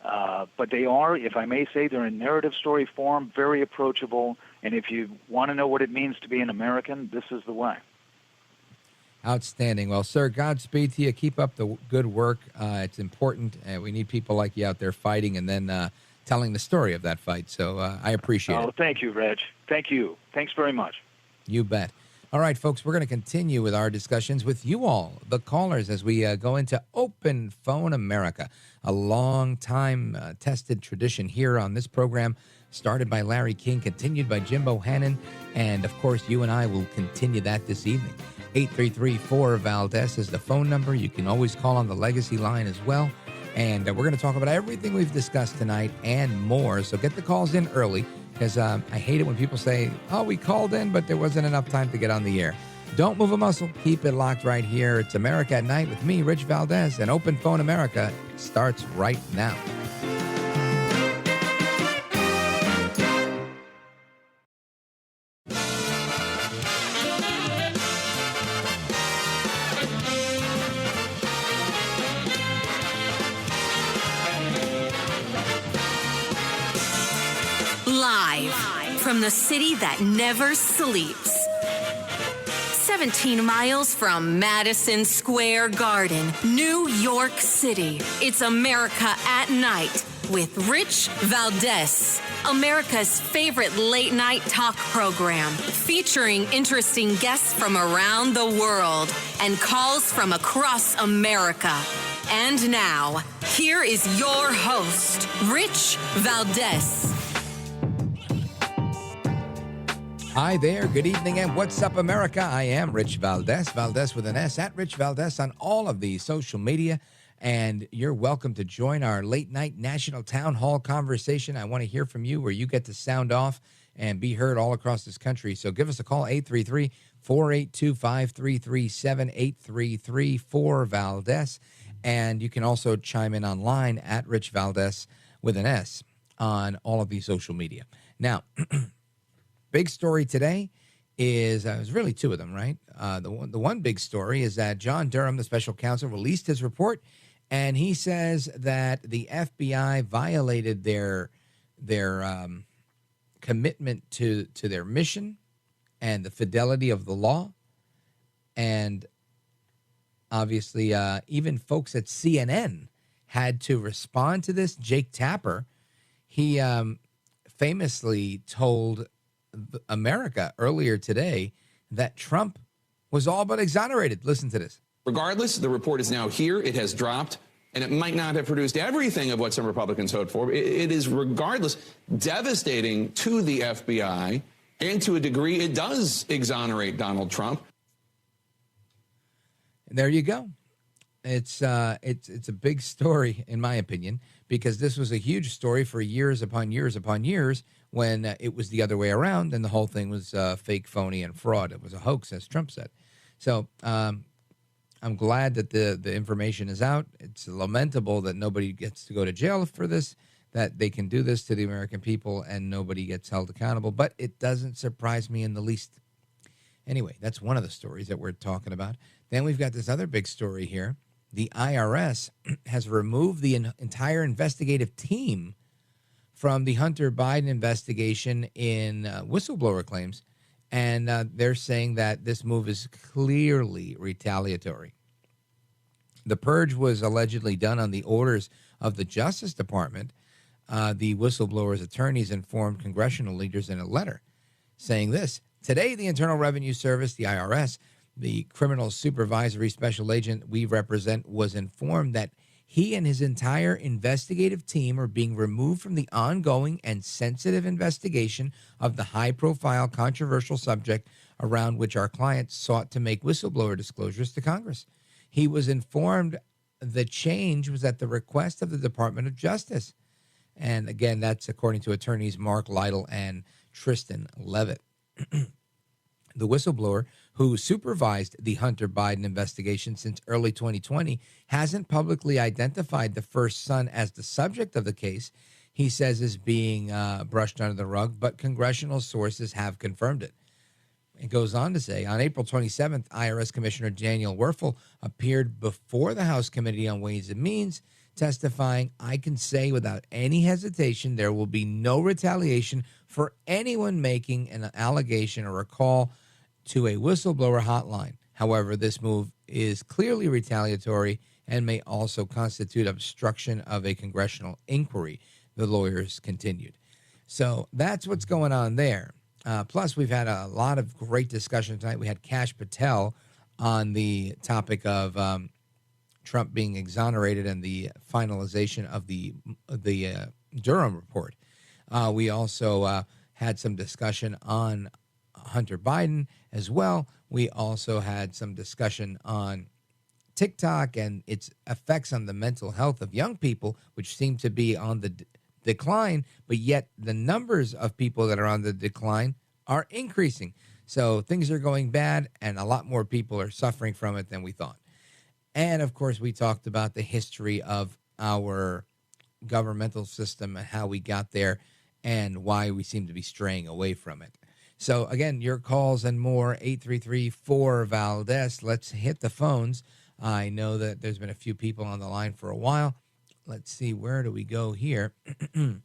But they are, if I may say, they're in narrative story form, very approachable, and if you want to know what it means to be an American, this is the way. Outstanding. Well, sir, Godspeed to you. Keep up the good work. It's important, and we need people like you out there fighting and then telling the story of that fight. So I appreciate it. Oh, thank you, Reg. Thank you. Thanks very much. You bet. All right, folks, we're going to continue with our discussions with you all, the callers, as we go into Open Phone America, a long-time tested tradition here on this program, started by Larry King, continued by Jim Bohannon, and, of course, you and I will continue that this evening. 833-4-VALDEZ is the phone number. You can always call on the Legacy line as well. And we're going to talk about everything we've discussed tonight and more. So get the calls in early, because I hate it when people say, oh, we called in, but there wasn't enough time to get on the air. Don't move a muscle. Keep it locked right here. It's America at Night with me, Rich Valdez, and Open Phone America starts right now. From the city that never sleeps. 17 miles from Madison Square Garden, New York City. It's America at Night with Rich Valdez, America's favorite late-night talk program, featuring interesting guests from around the world and calls from across America. And now, here is your host, Rich Valdez. Hi there, good evening, and what's up, America? I am Rich Valdez, Valdez with an S, at Rich Valdez on all of the social media. And you're welcome to join our late night national town hall conversation. I want to hear from you where you get to sound off and be heard all across this country. So give us a call, 833-482-5337, 833-4-VALDEZ. And you can also chime in online at Rich Valdez with an S on all of these social media. Now, big story today is, there's really two of them, right? The one big story is that John Durham, the special counsel, released his report, and he says that the FBI violated their commitment to their mission and the fidelity of the law. And obviously, even folks at CNN had to respond to this. Jake Tapper, he famously told America earlier today that Trump was all but exonerated. Listen to this. Regardless, the report is now here. It has dropped, and it might not have produced everything of what some Republicans hoped for. It is, regardless, devastating to the FBI, and to a degree, it does exonerate Donald Trump. There you go. It's a big story, in my opinion, because this was a huge story for years upon years upon years when it was the other way around and the whole thing was fake, phony, and fraud. It was a hoax, as Trump said. So I'm glad that the information is out. It's lamentable that nobody gets to go to jail for this, that they can do this to the American people and nobody gets held accountable. But it doesn't surprise me in the least. Anyway, that's one of the stories that we're talking about. Then we've got this other big story here. The IRS has removed the entire investigative team from the Hunter Biden investigation in whistleblower claims. And they're saying that this move is clearly retaliatory. The purge was allegedly done on the orders of the Justice Department. The whistleblowers' attorneys informed congressional leaders in a letter saying this. Today, the Internal Revenue Service, the IRS, the criminal supervisory special agent we represent, was informed that he and his entire investigative team are being removed from the ongoing and sensitive investigation of the high-profile controversial subject around which our clients sought to make whistleblower disclosures to Congress. He was informed the change was at the request of the Department of Justice. And again, that's according to attorneys Mark Lytle and Tristan Levitt. The whistleblower, who supervised the Hunter Biden investigation since early 2020, hasn't publicly identified the first son as the subject of the case. He says is being brushed under the rug, but congressional sources have confirmed it. It goes on to say, on April 27th, IRS Commissioner Daniel Werfel appeared before the House Committee on Ways and Means, testifying, I can say without any hesitation there will be no retaliation for anyone making an allegation or a call to a whistleblower hotline. However, this move is clearly retaliatory and may also constitute obstruction of a congressional inquiry, the lawyers continued. So that's what's going on there. Plus, we've had a lot of great discussion tonight. We had Kash Patel on the topic of Trump being exonerated and the finalization of the Durham report. We also had some discussion on Hunter Biden as well. We also had some discussion on Tik Tok and its effects on the mental health of young people, which seem to be on the decline, but yet the numbers of people that are on the decline are increasing. So things are going bad, and a lot more people are suffering from it than we thought. And, of course, we talked about the history of our governmental system and how we got there and why we seem to be straying away from it. So, again, your calls and more, 833-4-VALDEZ. Let's hit the phones. I know that there's been a few people on the line for a while. Let's see, where do we go here? Let's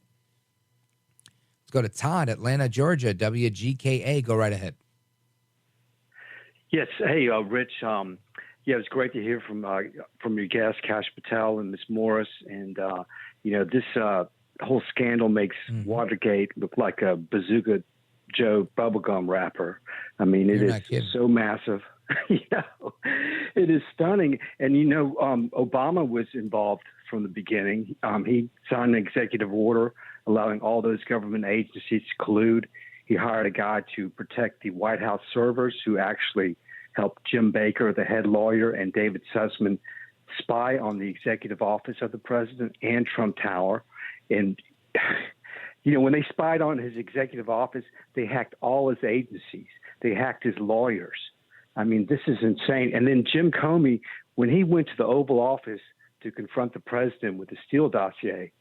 go to Todd, Atlanta, Georgia, WGKA. Go right ahead. Yes. Hey, Rich. Yeah, it was great to hear from your guest, Kash Patel and Ms. Morris. And, this whole scandal makes Watergate look like a Bazooka Joe bubblegum wrapper. I mean, it is so massive. It is stunning. And, Obama was involved from the beginning. He signed an executive order allowing all those government agencies to collude. He hired a guy to protect the White House servers who actually helped Jim Baker, the head lawyer, and David Sussman spy on the executive office of the president and Trump Tower. And, when they spied on his executive office, they hacked all his agencies. They hacked his lawyers. I mean, this is insane. And then Jim Comey, when he went to the Oval Office to confront the president with the Steele dossier,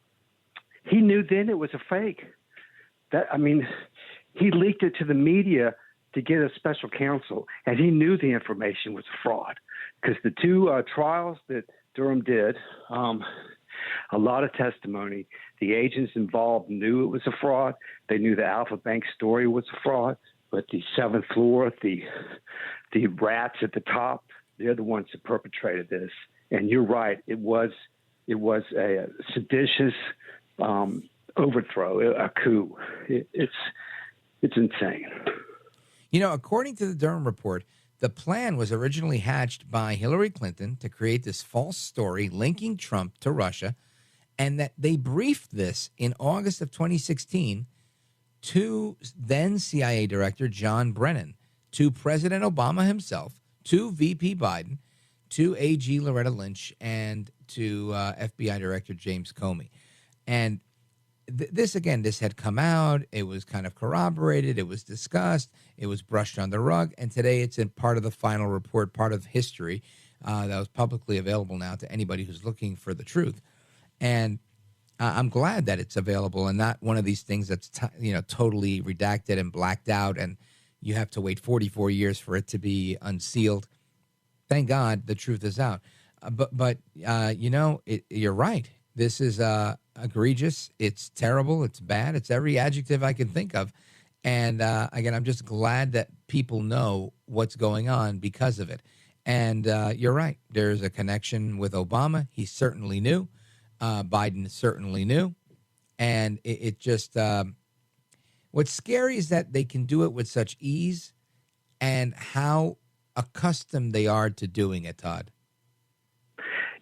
he knew then it was a fake. He leaked it to the media to get a special counsel, and he knew the information was a fraud because the two trials that Durham did, a lot of testimony, the agents involved knew it was a fraud. They knew the Alpha Bank story was a fraud, but the seventh floor, the rats at the top, they're the ones that perpetrated this. And you're right, it was a seditious overthrow, a coup. It's insane. According to the Durham report, the plan was originally hatched by Hillary Clinton to create this false story linking Trump to Russia, and that they briefed this in August of 2016 to then CIA Director John Brennan, to President Obama himself, to VP Biden, to AG Loretta Lynch, and to FBI Director James Comey. And this had come out. It was kind of corroborated. It was discussed. It was brushed on the rug. And today it's in part of the final report, part of history that was publicly available now to anybody who's looking for the truth. And I'm glad that it's available and not one of these things that's totally redacted and blacked out, and you have to wait 44 years for it to be unsealed. Thank God the truth is out. But you're right. This is egregious. It's terrible. It's bad. It's every adjective I can think of. And again, I'm just glad that people know what's going on because of it. And you're right. There's a connection with Obama. He certainly knew. Biden certainly knew. And it just, what's scary is that they can do it with such ease and how accustomed they are to doing it, Todd.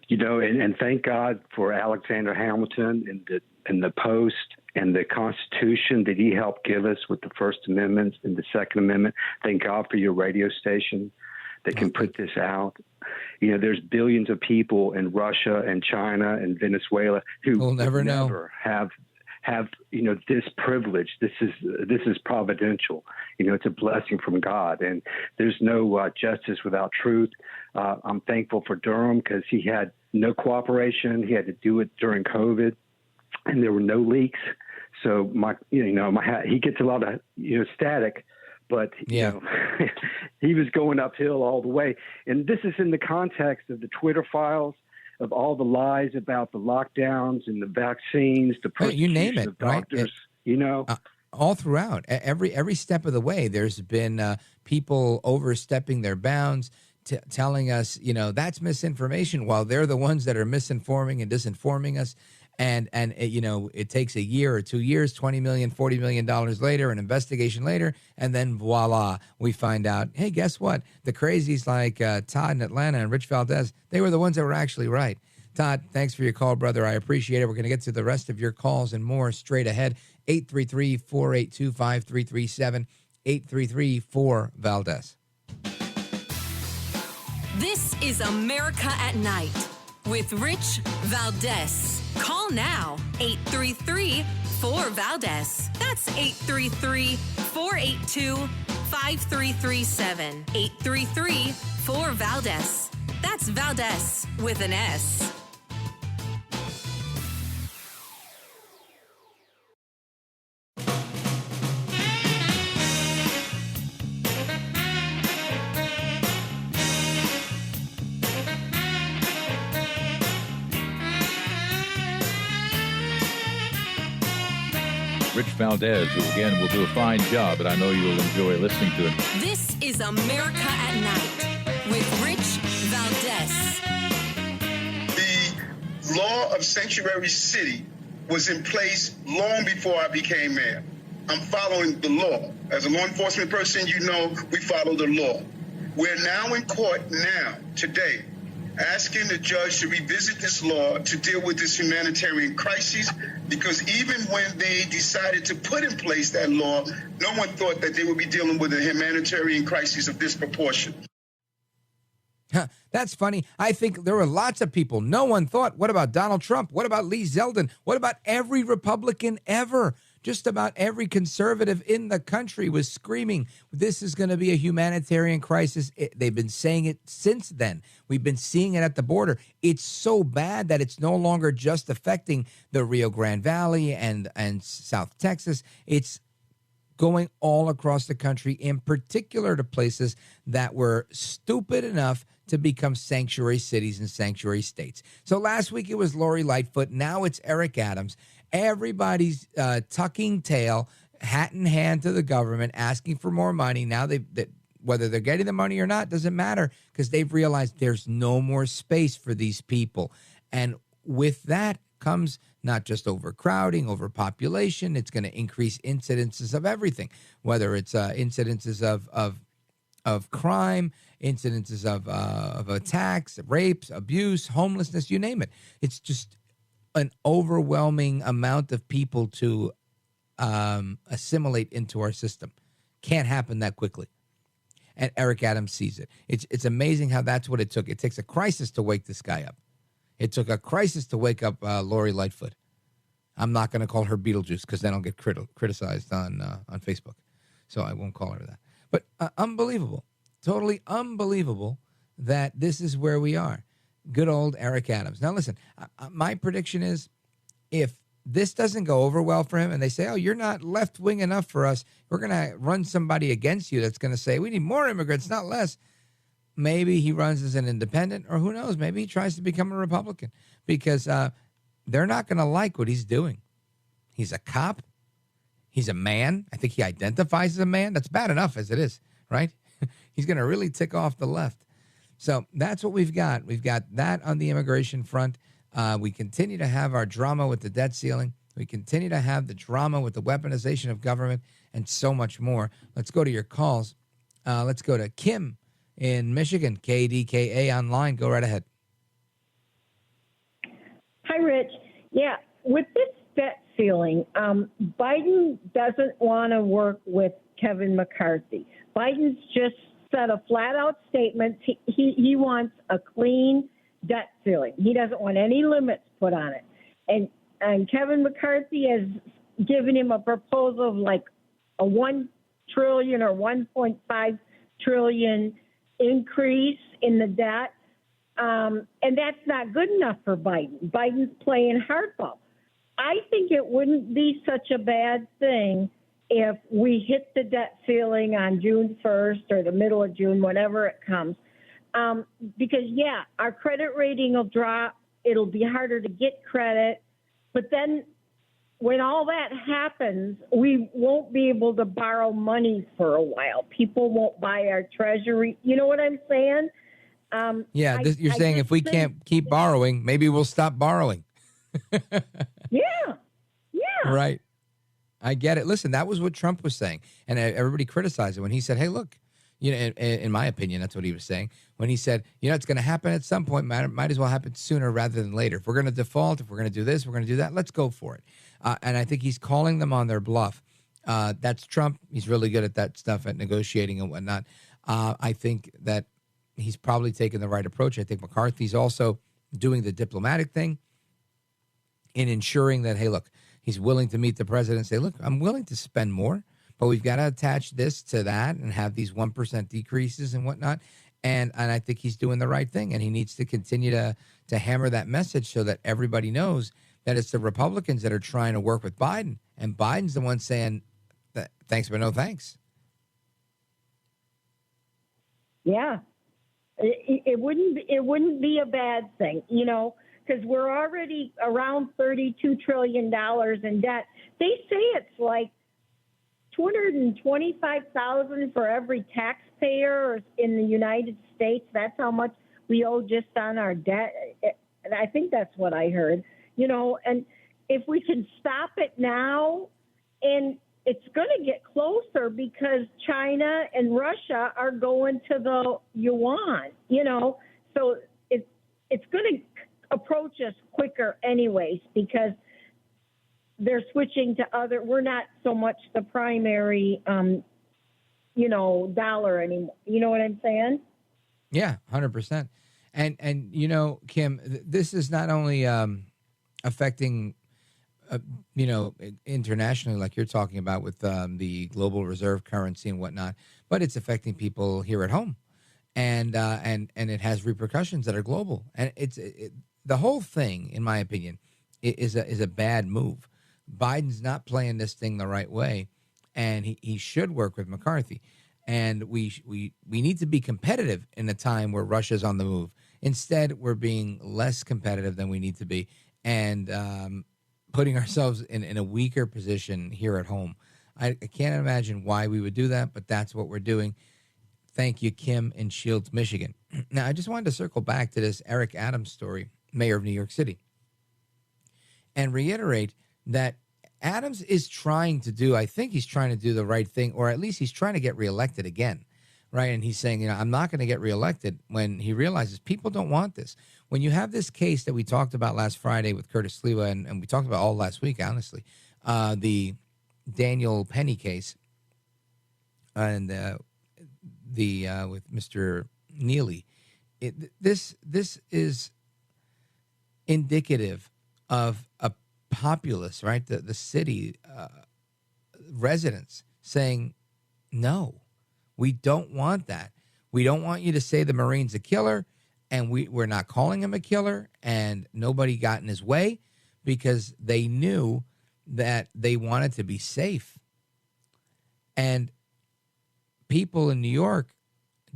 And thank God for Alexander Hamilton and the Post and the Constitution that he helped give us with the First Amendment and the Second Amendment. Thank God for your radio station that can put this out. There's billions of people in Russia and China and Venezuela who will never have this privilege. This is providential. It's a blessing from God, and there's no justice without truth. I'm thankful for Durham because he had no cooperation. He had to do it during COVID, and there were no leaks. So he gets a lot of static, but he was going uphill all the way. And this is in the context of the Twitter files, of all the lies about the lockdowns and the vaccines, the persecution you name it, of doctors, right? All throughout, every step of the way, there's been people overstepping their bounds, telling us, that's misinformation, while they're the ones that are misinforming and disinforming us. And it takes a year or 2 years, $20 million, $40 million later, an investigation later, and then voila, we find out, hey, guess what? The crazies like Todd in Atlanta and Rich Valdez, they were the ones that were actually right. Todd, thanks for your call, brother. I appreciate it. We're going to get to the rest of your calls and more straight ahead. 833-482-5337, 833-4-VALDEZ. This is America at Night with Rich Valdez. Call now, 833-4-VALDEZ. That's 833-482-5337. 833-4-VALDEZ. That's Valdez with an S. Rich Valdez, who again will do a fine job, but I know you'll enjoy listening to him. This is America at Night with Rich Valdez. The law of Sanctuary City was in place long before I became mayor. I'm following the law. As a law enforcement person, we follow the law. We're now in court today, asking the judge to revisit this law to deal with this humanitarian crisis, because even when they decided to put in place that law, no one thought that they would be dealing with a humanitarian crisis of this proportion. That's funny. I think there were lots of people. No one thought, what about Donald Trump? What about Lee Zeldin? What about every Republican ever? Just about every conservative in the country was screaming, this is going to be a humanitarian crisis. They've been saying it since then. We've been seeing it at the border. It's so bad that it's no longer just affecting the Rio Grande Valley and South Texas. It's going all across the country, in particular to places that were stupid enough to become sanctuary cities and sanctuary states. So last week it was Lori Lightfoot. Now it's Eric Adams. Everybody's tucking tail, hat in hand to the government, asking for more money. Now whether they're getting the money or not doesn't matter, because they've realized there's no more space for these people. And with that comes not just overcrowding, overpopulation. It's going to increase incidences of everything, whether it's incidences of crime, incidences of attacks, rapes, abuse, homelessness, you name it. It's just an overwhelming amount of people to assimilate into our system. Can't happen that quickly. And Eric Adams sees it. It's amazing how that's what it took. It takes a crisis to wake this guy up. It took a crisis to wake up Lori Lightfoot. I'm not going to call her Beetlejuice because then I'll get criticized on Facebook. So I won't call her that. But unbelievable, totally unbelievable that this is where we are. Good old Eric Adams. Now, listen, my prediction is if this doesn't go over well for him and they say, oh, you're not left wing enough for us, we're going to run somebody against you that's going to say we need more immigrants, not less. Maybe he runs as an independent, or who knows, maybe he tries to become a Republican, because they're not going to like what he's doing. He's a cop. He's a man. I think he identifies as a man. That's bad enough as it is, right? He's going to really tick off the left. So that's what we've got. We've got that on the immigration front. We continue to have our drama with the debt ceiling. We continue to have the drama with the weaponization of government and so much more. Let's go to your calls. Let's go to Kim in Michigan, KDKA Online. Go right ahead. Hi, Rich. Yeah, with this debt ceiling, Biden doesn't want to work with Kevin McCarthy. Biden's just said a flat-out statement. He wants a clean debt ceiling. He doesn't want any limits put on it. And Kevin McCarthy has given him a proposal of like a $1 trillion or $1.5 trillion increase in the debt. And that's not good enough for Biden. Biden's playing hardball. I think it wouldn't be such a bad thing if we hit the debt ceiling on June 1st or the middle of June, whenever it comes. Because, yeah, our credit rating will drop. It'll be harder to get credit. But then when all that happens, we won't be able to borrow money for a while. People won't buy our treasury. You know what I'm saying? You're saying if we can't keep borrowing, maybe we'll stop borrowing. Yeah. Right. I get it. Listen, that was what Trump was saying. And everybody criticized it when he said, hey, look, in my opinion, that's what he was saying. When he said, it's going to happen at some point, might as well happen sooner rather than later. If we're going to default, if we're going to do this, we're going to do that, let's go for it. And I think he's calling them on their bluff. That's Trump. He's really good at that stuff, at negotiating and whatnot. I think that he's probably taken the right approach. I think McCarthy's also doing the diplomatic thing in ensuring that, hey, look, he's willing to meet the president and say, look, I'm willing to spend more, but we've got to attach this to that and have these 1% decreases and whatnot. And I think he's doing the right thing, and he needs to continue to hammer that message so that everybody knows that it's the Republicans that are trying to work with Biden, and Biden's the one saying thanks but no thanks. Yeah, it wouldn't be a bad thing, because we're already around $32 trillion in debt. They say it's like $225,000 for every taxpayer in the United States. That's how much we owe just on our debt. And I think that's what I heard, and if we can stop it now, and it's going to get closer because China and Russia are going to the yuan, so it's going to approach us quicker anyways, because they're switching to we're not so much the primary, dollar anymore. You know what I'm saying? Yeah, 100%. And you know, Kim, this is not only affecting, internationally, like you're talking about with the global reserve currency and whatnot, but it's affecting people here at home, and it has repercussions that are global. And the whole thing, in my opinion, is a bad move. Biden's not playing this thing the right way, and he should work with McCarthy. And we need to be competitive in a time where Russia's on the move. Instead, we're being less competitive than we need to be, and putting ourselves in a weaker position here at home. I can't imagine why we would do that, but that's what we're doing. Thank you, Kim in Shields, Michigan. Now, I just wanted to circle back to this Eric Adams story, mayor of New York City, and reiterate that Adams is trying to do, I think he's trying to do the right thing, or at least he's trying to get reelected again, right? And he's saying, I'm not going to get reelected, when he realizes people don't want this. When you have this case that we talked about last Friday with Curtis Sliwa, and we talked about all last week, honestly, the Daniel Penny case, and with Mr. Neely, this is indicative of a populace, right? The city residents saying, no, we don't want that. We don't want you to say the Marine's a killer, and we're not calling him a killer, and nobody got in his way, because they knew that they wanted to be safe. And people in New York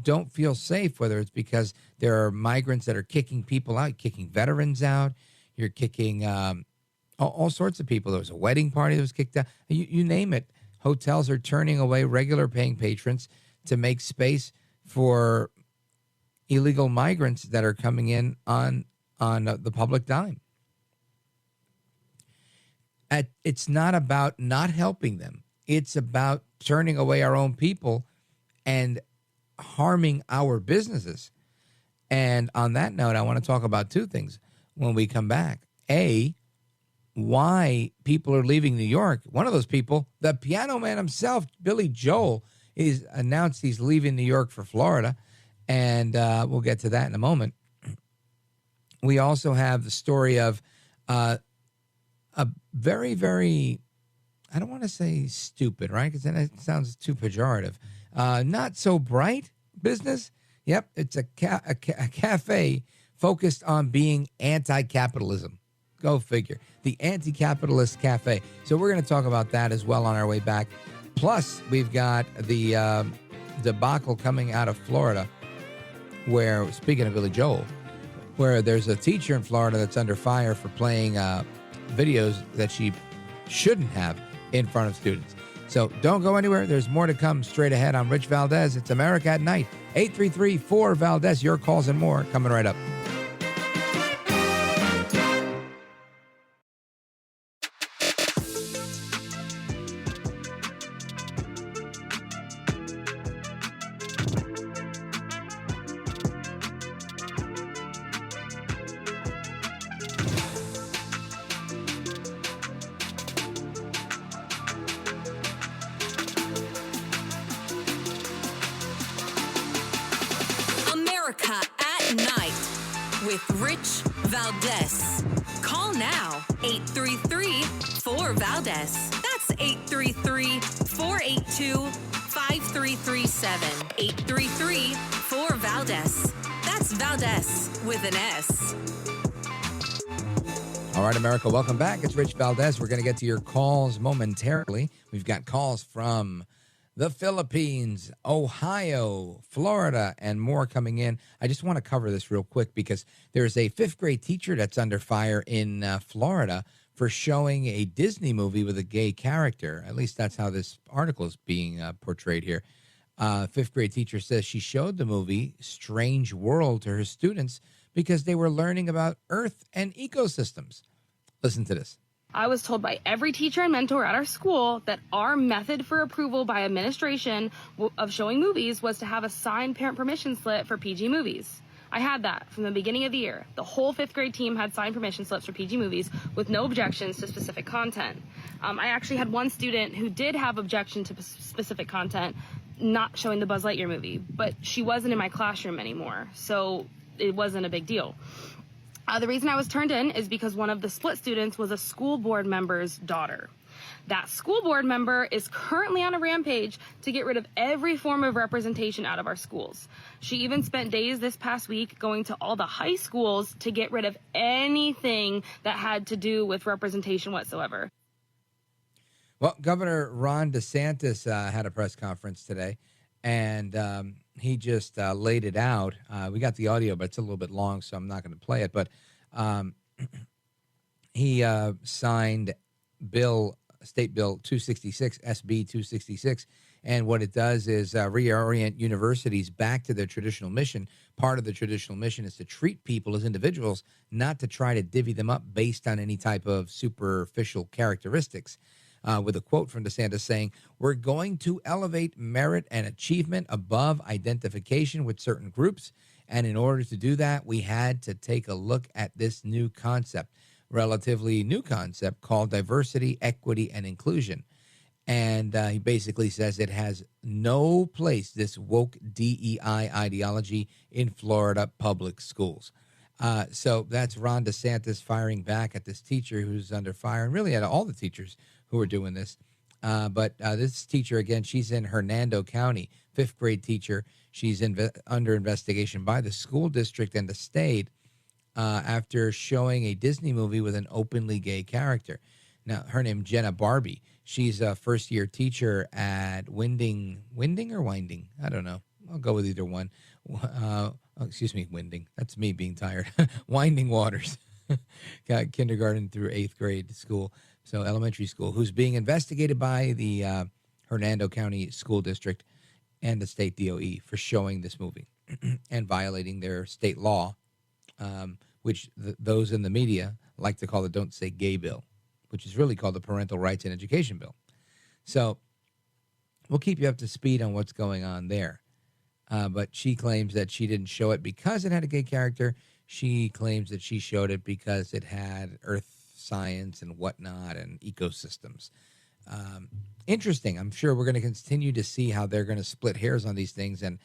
don't feel safe, whether it's because there are migrants that are kicking people out, kicking veterans out, you're kicking all sorts of people. There was a wedding party that was kicked out. You name it. Hotels are turning away regular paying patrons to make space for illegal migrants that are coming in on the public dime. It's not about not helping them. It's about turning away our own people and harming our businesses. And on that note, I want to talk about two things when we come back. A, why people are leaving New York. One of those people, the piano man himself, Billy Joel, is announced he's leaving New York for Florida, and we'll get to that in a moment. We also have the story of a very, very, I don't want to say stupid, right? Because then it sounds too pejorative. Not so bright business. Yep, it's a cafe focused on being anti-capitalism. Go figure. The Anti-Capitalist Cafe. So we're going to talk about that as well on our way back. Plus, we've got the debacle coming out of Florida, where, speaking of Billy Joel, where there's a teacher in Florida that's under fire for playing videos that she shouldn't have in front of students. So don't go anywhere. There's more to come straight ahead. I'm Rich Valdez. It's America at Night. 833-4-VALDEZ. Your calls and more coming right up. America at Night with Rich Valdez. Call now, 833-4-VALDEZ. That's 833-482-5337. 833-4-VALDEZ. That's Valdez with an S. All right, America, welcome back. It's Rich Valdez. We're going to get to your calls momentarily. We've got calls from the Philippines, Ohio, Florida, and more coming in. I just want to cover this real quick because there's a fifth grade teacher that's under fire in Florida for showing a Disney movie with a gay character. At least that's how this article is being portrayed here. Fifth grade teacher says she showed the movie Strange World to her students because they were learning about Earth and ecosystems. Listen to this. I was told by every teacher and mentor at our school that our method for approval by administration of showing movies was to have a signed parent permission slip for PG movies. I had that from the beginning of the year. The whole fifth grade team had signed permission slips for PG movies with no objections to specific content. I actually had one student who did have objection to specific content. not showing the Buzz Lightyear movie, but she wasn't in my classroom anymore, so it wasn't a big deal. The reason I was turned in is because one of the split students was a school board member's daughter. That school board member is currently on a rampage to get rid of every form of representation out of our schools. She even spent days this past week going to all the high schools to get rid of anything that had to do with representation whatsoever. Well, Governor Ron DeSantis had a press conference today, and he just laid it out. We got the audio, but it's a little bit long, so I'm not going to play it. But he signed State Bill 266, SB 266, and what it does is reorient universities back to their traditional mission. Part of the traditional mission is to treat people as individuals, not to try to divvy them up based on any type of superficial characteristics. With a quote from DeSantis saying, "We're going to elevate merit and achievement above identification with certain groups. And in order to do that, we had to take a look at this new concept, relatively new concept called diversity, equity, and inclusion." And he basically says it has no place, this woke DEI ideology, in Florida public schools. So that's Ron DeSantis firing back at this teacher who's under fire, and really at all the teachers who are doing this. But this teacher, again, she's in Hernando County, 5th grade teacher. She's under investigation by the school district and the state after showing a Disney movie with an openly gay character. Now, her name Jenna Barbie. She's a first-year teacher at Winding or Winding? I don't know. I'll go with either one. Winding. That's me being tired. Winding Waters. Got kindergarten through 8th grade school, so elementary school, who's being investigated by the Hernando County School District and the state DOE for showing this movie and violating their state law, which those in the media like to call the Don't Say Gay Bill, which is really called the Parental Rights and Education Bill. So we'll keep you up to speed on what's going on there. But she claims that she didn't show it because it had a gay character. She claims that she showed it because it had earth science and whatnot and ecosystems. Interesting. I'm sure we're going to continue to see how they're going to split hairs on these things. And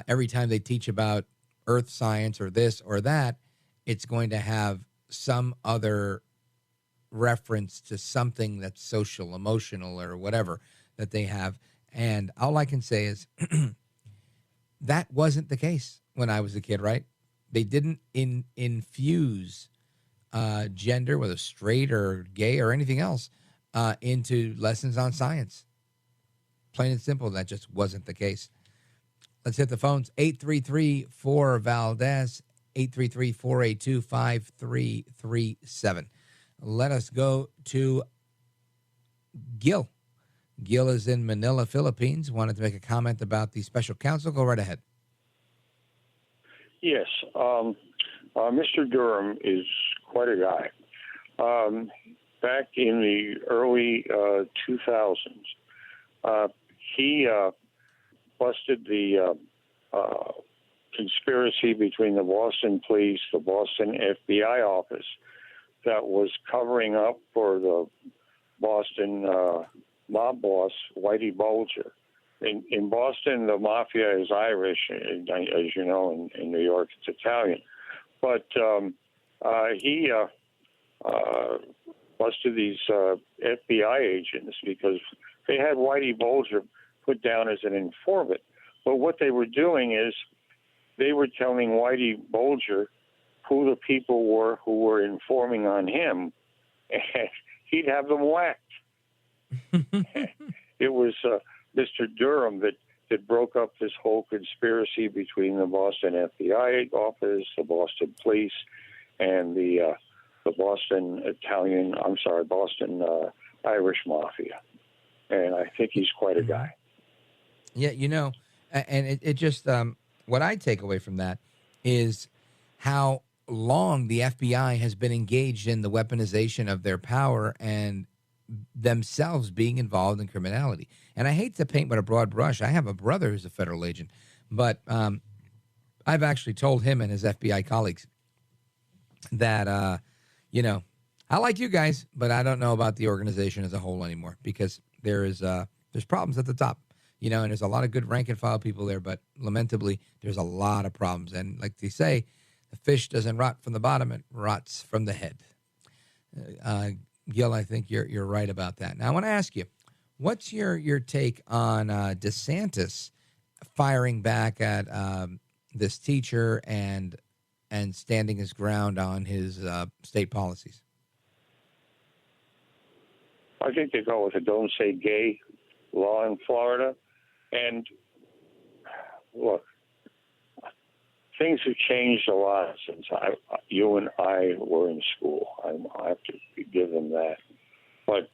every time they teach about earth science or this or that, it's going to have some other reference to something that's social, emotional, or whatever that they have. And all I can say is that wasn't the case when I was a kid, right? They didn't infuse gender, whether straight or gay or anything else, into lessons on science. Plain and simple, that just wasn't the case. Let's hit the phones. 833-4-VALDEZ, 833-482-5337. Let us go to Gil. Gil is in Manila, Philippines. Wanted to make a comment about the special counsel. Go right ahead. Yes. Mr. Durham is quite a guy. Back in the early 2000s, he busted the conspiracy between the Boston police, the Boston FBI office that was covering up for the Boston mob boss, Whitey Bulger. In Boston, the mafia is Irish, as you know. In New York, it's Italian. But he busted these FBI agents because they had Whitey Bulger put down as an informant. But what they were doing is they were telling Whitey Bulger who the people were who were informing on him, and he'd have them whacked. It was Mr. Durham that broke up this whole conspiracy between the Boston FBI office, the Boston police, and the Boston Irish mafia. And I think he's quite a guy. Yeah, you know, and it just, what I take away from that is how long the FBI has been engaged in the weaponization of their power and themselves being involved in criminality. And I hate to paint with a broad brush. I have a brother who's a federal agent, but I've actually told him and his FBI colleagues that, you know, I like you guys, but I don't know about the organization as a whole anymore because there's problems at the top. and there's a lot of good rank and file people there, but lamentably, there's a lot of problems. And like they say, the fish doesn't rot from the bottom; it rots from the head. Gil, I think you're right about that. Now, I want to ask you, what's your take on DeSantis firing back at this teacher and standing his ground on his state policies? I think they go with a "Don't Say Gay" law in Florida. And look, things have changed a lot since you and I were in school. I have to give them that. But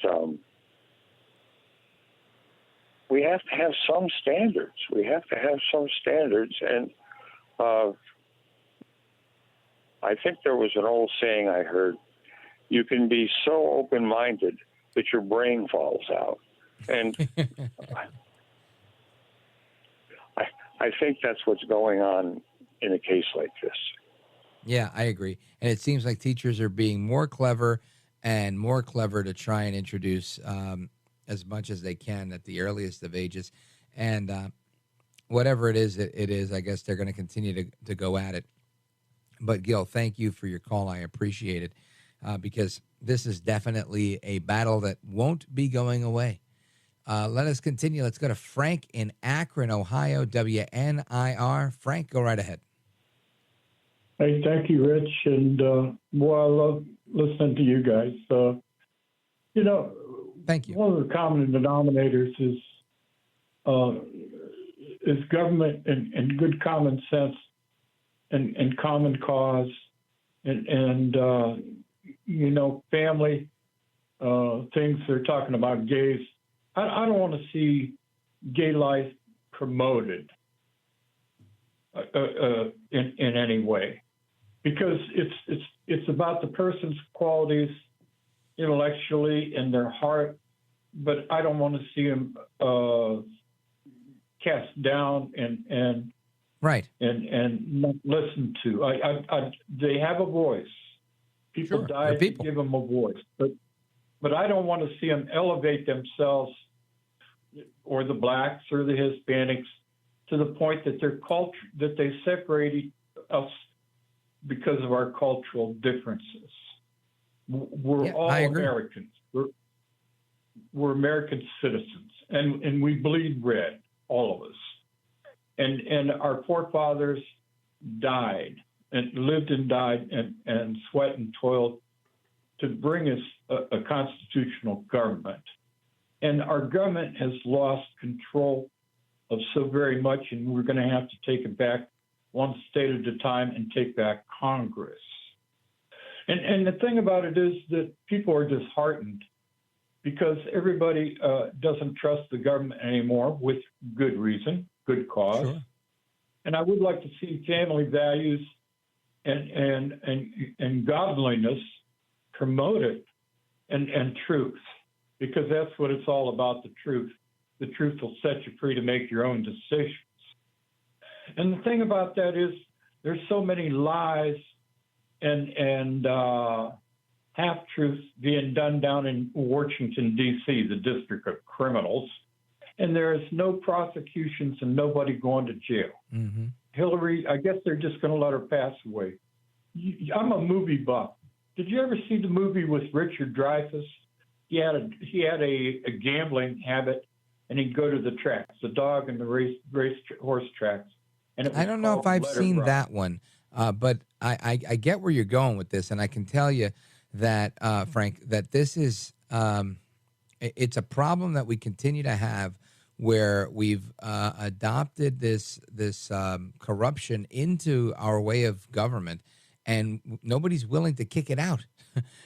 we have to have some standards. And I think there was an old saying I heard: you can be so open-minded that your brain falls out. And I think that's what's going on in a case like this. Yeah, I agree. And it seems like teachers are being more clever to try and introduce as much as they can at the earliest of ages. And whatever it is, I guess they're going to continue to go at it. But Gil, thank you for your call. I appreciate it because this is definitely a battle that won't be going away. Let us continue. Let's go to Frank in Akron, Ohio, WNIR. Frank, go right ahead. Hey, thank you, Rich. And, I love listening to you guys. Thank you. One of the common denominators is government and good common sense and common cause and family things. They're talking about gays. I don't want to see gay life promoted in any way, because it's about the person's qualities intellectually in their heart, but I don't want to see them cast down and right and not listened to. They have a voice. People die to give them a voice, but I don't want to see them elevate themselves, or the blacks or the Hispanics, to the point that that they separate us because of our cultural differences. We're all Americans. We're American citizens, and we bleed red, all of us. And our forefathers died and lived and died and sweat and toiled to bring us a constitutional government. And our government has lost control of so very much, and we're going to have to take it back one state at a time and take back Congress. And the thing about it is that people are disheartened because everybody doesn't trust the government anymore, with good reason, good cause. Sure. And I would like to see family values and godliness promoted, and truth, because that's what it's all about, the truth. The truth will set you free to make your own decisions. And the thing about that is there's so many lies and half-truths being done down in Washington, D.C., the District of Criminals, and there is no prosecutions and nobody going to jail. Mm-hmm. Hillary, I guess they're just going to let her pass away. I'm a movie buff. Did you ever see the movie with Richard Dreyfuss? He had a gambling habit, and he'd go to the tracks, the dog and the race horse tracks. And I don't know if I've seen that one, but I get where you're going with this, and I can tell you that, Frank, that this is it's a problem that we continue to have, where we've adopted this corruption into our way of government, and nobody's willing to kick it out.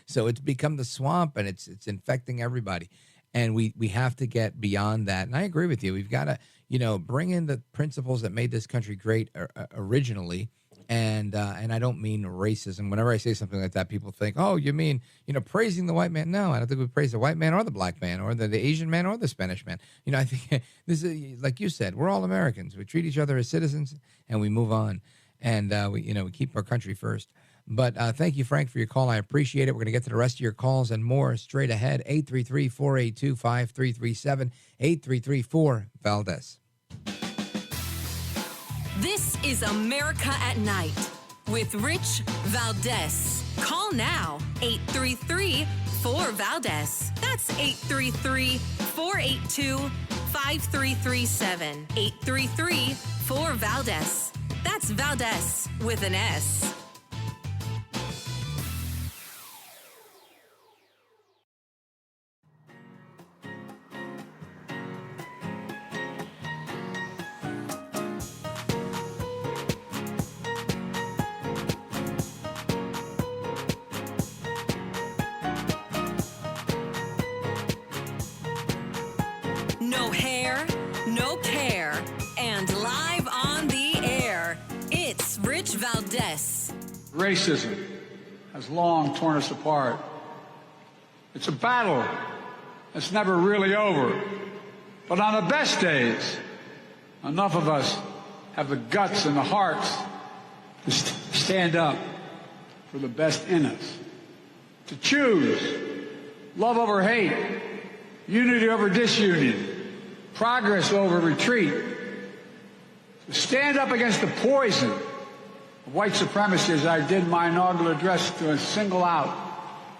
So it's become the swamp, and it's infecting everybody. And we have to get beyond that. And I agree with you. We've got to, bring in the principles that made this country great originally. And I don't mean racism. Whenever I say something like that, people think, oh, you mean, praising the white man. No, I don't think we praise the white man or the black man or the Asian man or the Spanish man. I think this is, like you said, we're all Americans. We treat each other as citizens and we move on. And we keep our country first. But thank you, Frank, for your call. I appreciate it. We're going to get to the rest of your calls and more straight ahead. 833-482-5337, 833-4-VALDEZ. This is America at Night with Rich Valdez. Call now, 833-4-VALDEZ. That's 833-482-5337, 833-4-VALDEZ. That's Valdez with an S. No hair, no care, and live on the air, it's Rich Valdez. Racism has long torn us apart. It's a battle that's never really over. But on the best days, enough of us have the guts and the hearts to stand up for the best in us. To choose love over hate, unity over disunion, progress over retreat. To stand up against the poison of white supremacy, as I did my inaugural address, to single out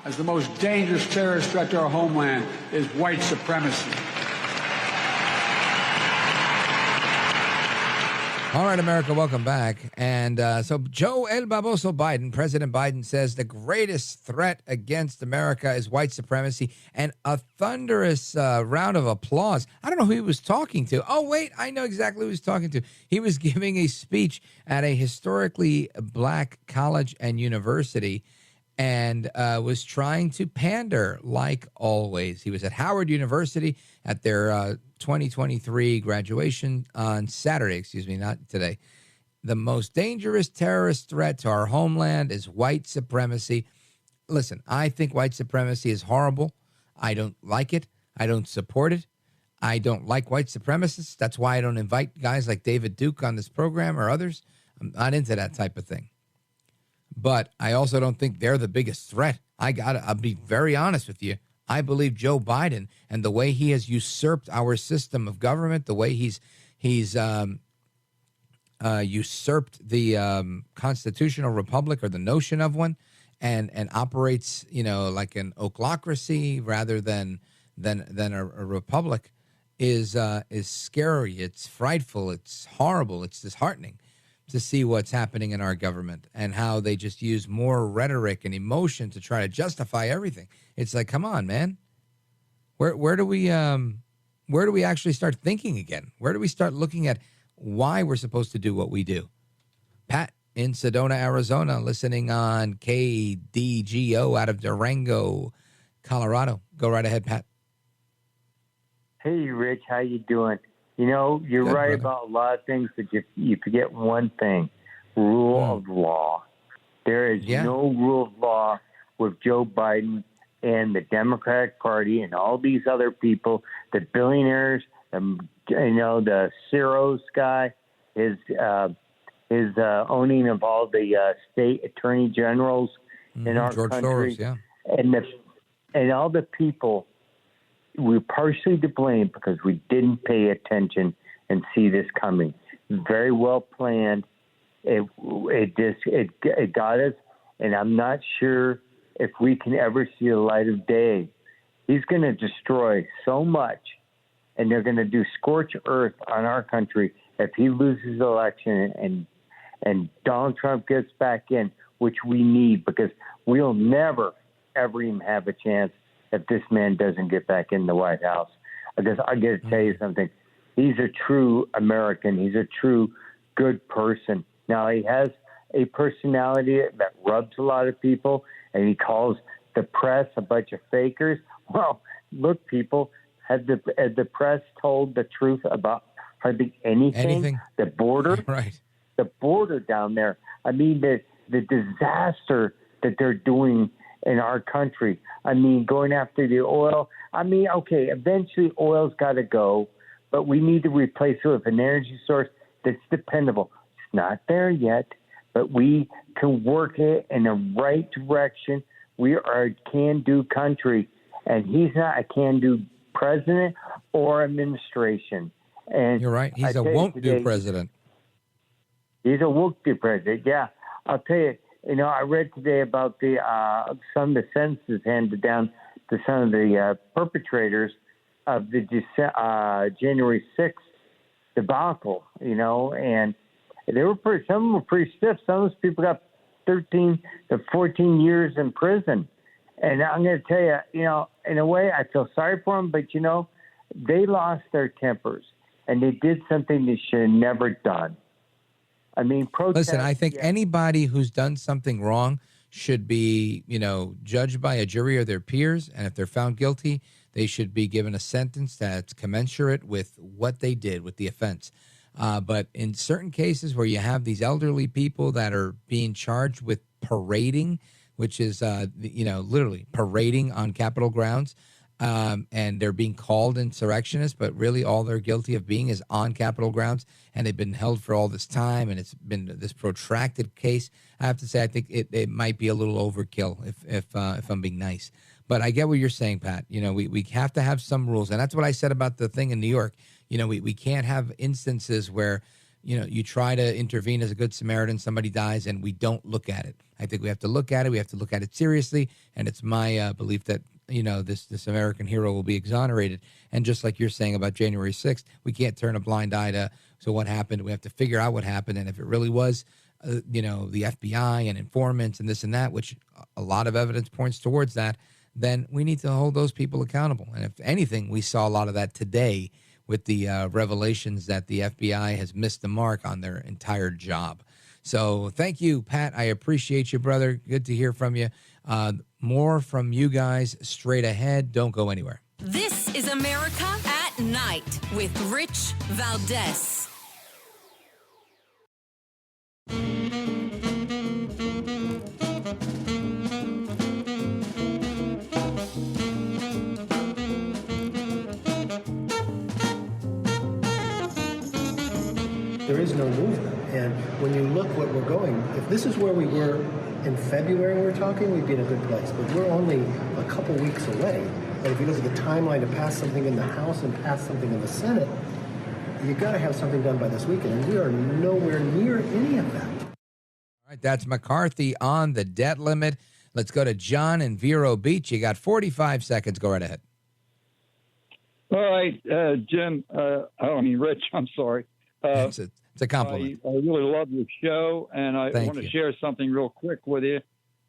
as the most dangerous terrorist threat to our homeland is white supremacy. All right, America, welcome back. And so Joe El Baboso Biden, President Biden, says the greatest threat against America is white supremacy, and a thunderous round of applause. I don't know who he was talking to. Oh, wait, I know exactly who he was talking to. He was giving a speech at a historically black college and university and was trying to pander like always. He was at Howard University at their 2023 graduation on Saturday, not today. The most dangerous terrorist threat to our homeland is white supremacy. Listen, I think white supremacy is horrible. I don't like it. I don't support it. I don't like white supremacists. That's why I don't invite guys like David Duke on this program or others. I'm not into that type of thing. But I also don't think they're the biggest threat. I'll be very honest with you. I believe Joe Biden and the way he has usurped our system of government, the way he's usurped the constitutional republic or the notion of one, and operates, like an ochlocracy rather than a republic, is scary. It's frightful. It's horrible. It's disheartening to see what's happening in our government and how they just use more rhetoric and emotion to try to justify everything. It's like, come on, man. Where do we actually start thinking again? Where do we start looking at why we're supposed to do what we do? Pat in Sedona, Arizona, listening on KDGO out of Durango, Colorado. Go right ahead, Pat. Hey, Rich, how you doing? You're Good, right brother. about a lot of things, but you forget one thing: rule of law. There is no rule of law with Joe Biden and the Democratic Party and all these other people, the billionaires, the Soros guy, his owning of all the state attorney generals in our George country, Soros, and all the people. We're partially to blame because we didn't pay attention and see this coming. Very well planned. It got us, and I'm not sure if we can ever see the light of day. He's going to destroy so much, and they're going to do scorch earth on our country if he loses the election and Donald Trump gets back in, which we need, because we'll never, ever even have a chance if this man doesn't get back in the White House. Because I got to tell you something. He's a true American. He's a true good person. Now, he has a personality that rubs a lot of people, and he calls the press a bunch of fakers. Well, look, people, have the press told the truth about hardly anything? The border? Right. The border down there. I mean, the disaster that they're doing in our country. I mean, going after the oil. I mean, okay, eventually oil's got to go, but we need to replace it with an energy source that's dependable. It's not there yet, but we can work it in the right direction. We are a can-do country, and he's not a can-do president or administration. And you're right. He's a won't-do president. He's a won't-do president. Yeah, I'll tell you. I read today about the some of the sentences handed down to some of the perpetrators of the January 6th debacle. And they were some of them were pretty stiff. Some of those people got 13 to 14 years in prison. And I'm going to tell you, in a way, I feel sorry for them, but they lost their tempers and they did something they should have never done. I mean, listen, I think anybody who's done something wrong should be, judged by a jury or their peers. And if they're found guilty, they should be given a sentence that's commensurate with what they did, with the offense. But in certain cases where you have these elderly people that are being charged with parading, which is, literally parading on Capitol grounds, and they're being called insurrectionists, but really all they're guilty of being is on Capitol grounds, and they've been held for all this time, and it's been this protracted case. I have to say, I think it might be a little overkill if I'm being nice. But I get what you're saying, Pat. We have to have some rules, and that's what I said about the thing in New York. We can't have instances where, you try to intervene as a good Samaritan, somebody dies, and we don't look at it. I think we have to look at it. We have to look at it seriously, and it's my belief that this American hero will be exonerated. And just like you're saying about January 6th, we can't turn a blind eye to what happened. We have to figure out what happened, and if it really was, the FBI and informants and this and that, which a lot of evidence points towards that, then we need to hold those people accountable. And if anything, we saw a lot of that today with the revelations that the FBI has missed the mark on their entire job. So thank you, Pat. I appreciate you, brother. Good to hear from you. More from you guys straight ahead. Don't go anywhere. This is America at Night with Rich Valdez. There is no movement. And when you look what we're going, if this is where we were in February when we were talking, we'd be in a good place. But we're only a couple weeks away. And if you look at the timeline to pass something in the House and pass something in the Senate, you've got to have something done by this weekend. And we are nowhere near any of that. All right, that's McCarthy on the debt limit. Let's go to John in Vero Beach. You got 45 seconds. Go right ahead. All right, Jim. Rich, I'm sorry. It's a compliment. I really love your show, and I want to share something real quick with you.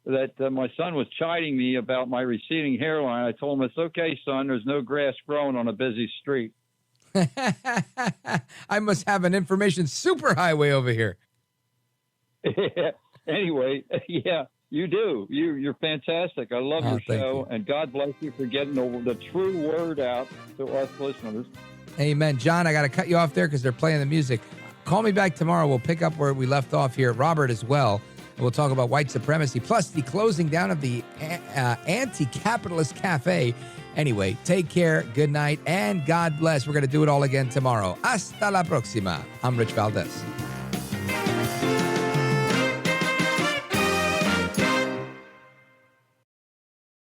That my son was chiding me about my receding hairline. I told him, it's okay, son. There's no grass growing on a busy street. I must have an information superhighway over here. Anyway, yeah, you do. You're fantastic. I love your show, and God bless you for getting the true word out to us listeners. Amen. John, I got to cut you off there because they're playing the music. Call me back tomorrow. We'll pick up where we left off here. Robert as well. We'll talk about white supremacy, plus the closing down of the anti-capitalist cafe. Anyway, take care, good night, and God bless. We're going to do it all again tomorrow. Hasta la próxima. I'm Rich Valdez.